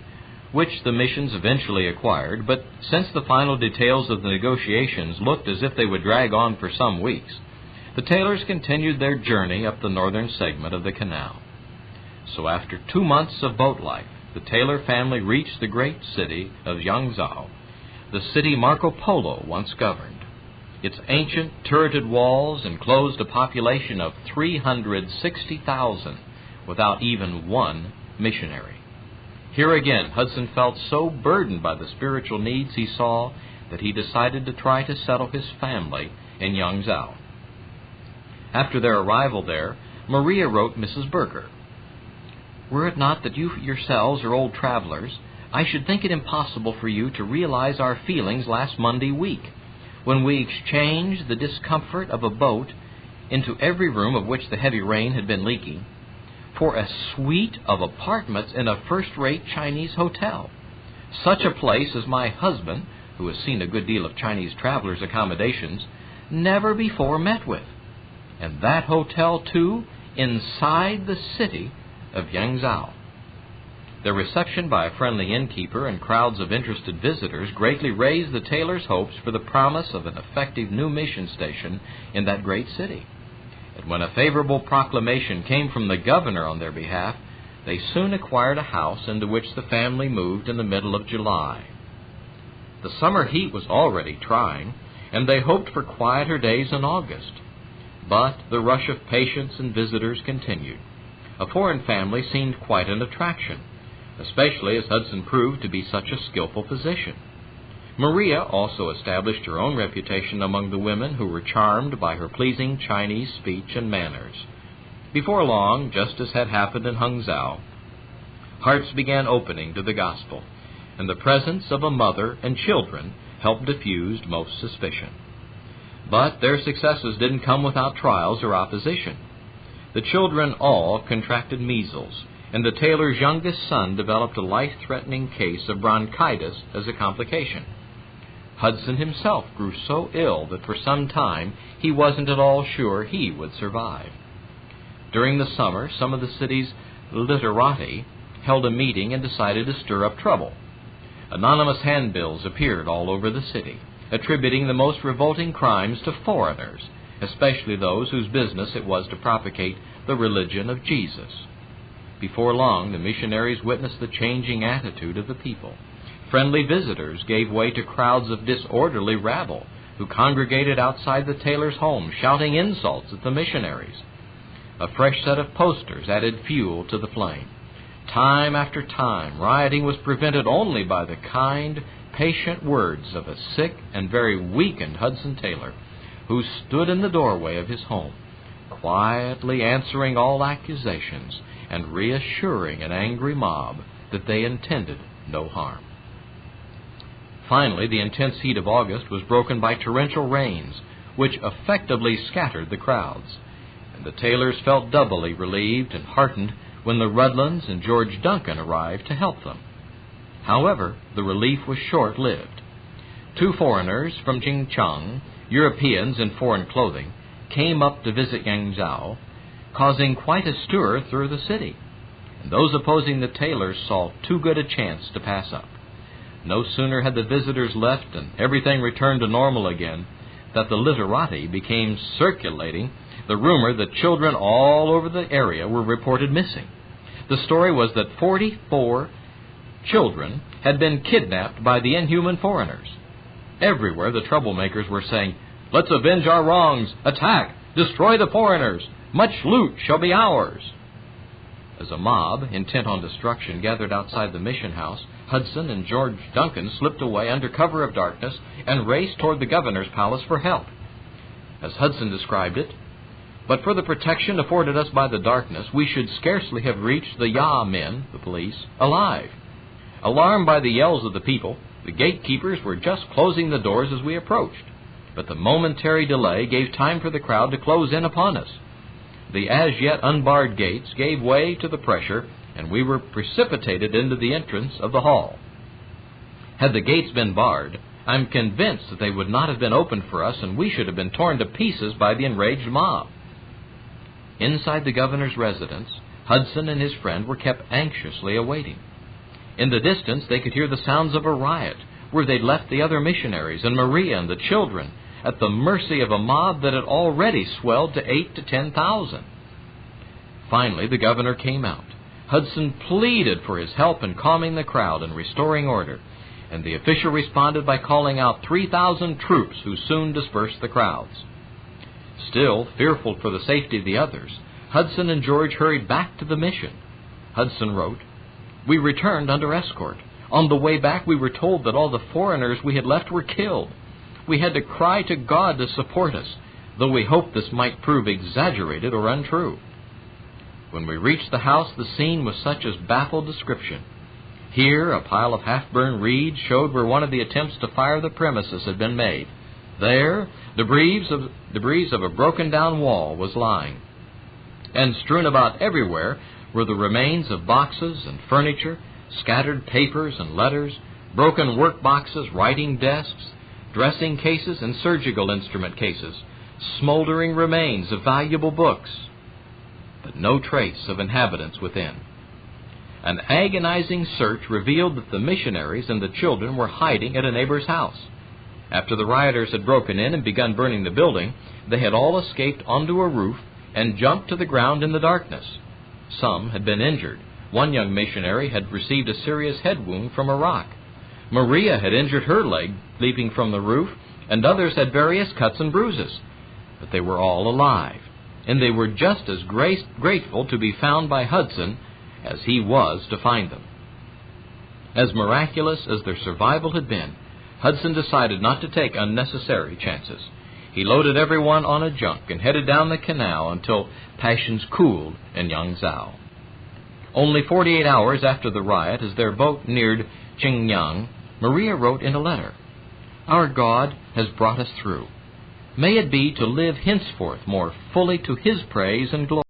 which the missions eventually acquired, but since the final details of the negotiations looked as if they would drag on for some weeks, the Taylors continued their journey up the northern segment of the canal. So after 2 months of boat life, the Taylor family reached the great city of Yangzhou, the city Marco Polo once governed. Its ancient turreted walls enclosed a population of 360,000 without even one missionary. Here again, Hudson felt so burdened by the spiritual needs he saw that he decided to try to settle his family in Yangzhou. After their arrival there, Maria wrote Mrs. Berger, "Were it not that you yourselves are old travelers, I should think it impossible for you to realize our feelings last Monday week, when we exchanged the discomfort of a boat into every room of which the heavy rain had been leaking, for a suite of apartments in a first-rate Chinese hotel. Such a place as my husband, who has seen a good deal of Chinese travelers' accommodations, never before met with. And that hotel, too, inside the city of Yangzhou. The reception by a friendly innkeeper and crowds of interested visitors greatly raised the Taylors' hopes for the promise of an effective new mission station in that great city. And when a favorable proclamation came from the governor on their behalf, they soon acquired a house into which the family moved in the middle of July. The summer heat was already trying, and they hoped for quieter days in August. But the rush of patients and visitors continued. A foreign family seemed quite an attraction, especially as Hudson proved to be such a skillful physician. Maria also established her own reputation among the women who were charmed by her pleasing Chinese speech and manners. Before long, just as had happened in Hangzhou, hearts began opening to the gospel, and the presence of a mother and children helped diffuse most suspicion. But their successes didn't come without trials or opposition. The children all contracted measles, and the Taylor's youngest son developed a life-threatening case of bronchitis as a complication. Hudson himself grew so ill that for some time he wasn't at all sure he would survive. During the summer, some of the city's literati held a meeting and decided to stir up trouble. Anonymous handbills appeared all over the city, attributing the most revolting crimes to foreigners, especially those whose business it was to propagate the religion of Jesus. Before long, the missionaries witnessed the changing attitude of the people. Friendly visitors gave way to crowds of disorderly rabble who congregated outside the Taylors' home, shouting insults at the missionaries. A fresh set of posters added fuel to the flame. Time after time, rioting was prevented only by the kind, patient words of a sick and very weakened Hudson Taylor, who stood in the doorway of his home, quietly answering all accusations and reassuring an angry mob that they intended no harm. Finally, the intense heat of August was broken by torrential rains, which effectively scattered the crowds, and the Taylors felt doubly relieved and heartened when the Rudlands and George Duncan arrived to help them. However, the relief was short-lived. Two foreigners from Jincheng, Europeans in foreign clothing, came up to visit Yangzhou, causing quite a stir through the city, and those opposing the Taylors saw too good a chance to pass up. No sooner had the visitors left and everything returned to normal again that the literati began circulating the rumor that children all over the area were reported missing. The story was that 44 children had been kidnapped by the inhuman foreigners. Everywhere the troublemakers were saying, "Let's avenge our wrongs! Attack! Destroy the foreigners! Much loot shall be ours!" As a mob, intent on destruction, gathered outside the mission house, Hudson and George Duncan slipped away under cover of darkness and raced toward the governor's palace for help. As Hudson described it, "But for the protection afforded us by the darkness, we should scarcely have reached the Ya men, the police, alive. Alarmed by the yells of the people, the gatekeepers were just closing the doors as we approached. But the momentary delay gave time for the crowd to close in upon us. The as yet unbarred gates gave way to the pressure, and we were precipitated into the entrance of the hall. Had the gates been barred, I'm convinced that they would not have been opened for us, and we should have been torn to pieces by the enraged mob." Inside the governor's residence, Hudson and his friend were kept anxiously awaiting. In the distance, they could hear the sounds of a riot, where they'd left the other missionaries and Maria and the children at the mercy of a mob that had already swelled to 8,000 to 10,000. Finally, the governor came out. Hudson pleaded for his help in calming the crowd and restoring order, and the official responded by calling out 3,000 troops who soon dispersed the crowds. Still, fearful for the safety of the others, Hudson and George hurried back to the mission. Hudson wrote, "We returned under escort. On the way back, we were told that all the foreigners we had left were killed. We had to cry to God to support us, though we hoped this might prove exaggerated or untrue. When we reached the house, the scene was such as baffled description. Here, a pile of half-burned reeds showed where one of the attempts to fire the premises had been made. There, debris of a broken-down wall was lying. And strewn about everywhere were the remains of boxes and furniture, scattered papers and letters, broken work boxes, writing desks, dressing cases, and surgical instrument cases, smoldering remains of valuable books, but no trace of inhabitants within. An agonizing search revealed that the missionaries and the children were hiding at a neighbor's house. After the rioters had broken in and begun burning the building, they had all escaped onto a roof and jumped to the ground in the darkness. Some had been injured. One young missionary had received a serious head wound from a rock. Maria had injured her leg leaping from the roof, and others had various cuts and bruises. But they were all alive, and they were just as grateful to be found by Hudson as he was to find them. As miraculous as their survival had been, Hudson decided not to take unnecessary chances. He loaded everyone on a junk and headed down the canal until passions cooled in Yangzhou. Only 48 hours after the riot, as their boat neared Qingyang, Maria wrote in a letter, "Our God has brought us through. May it be to live henceforth more fully to His praise and glory."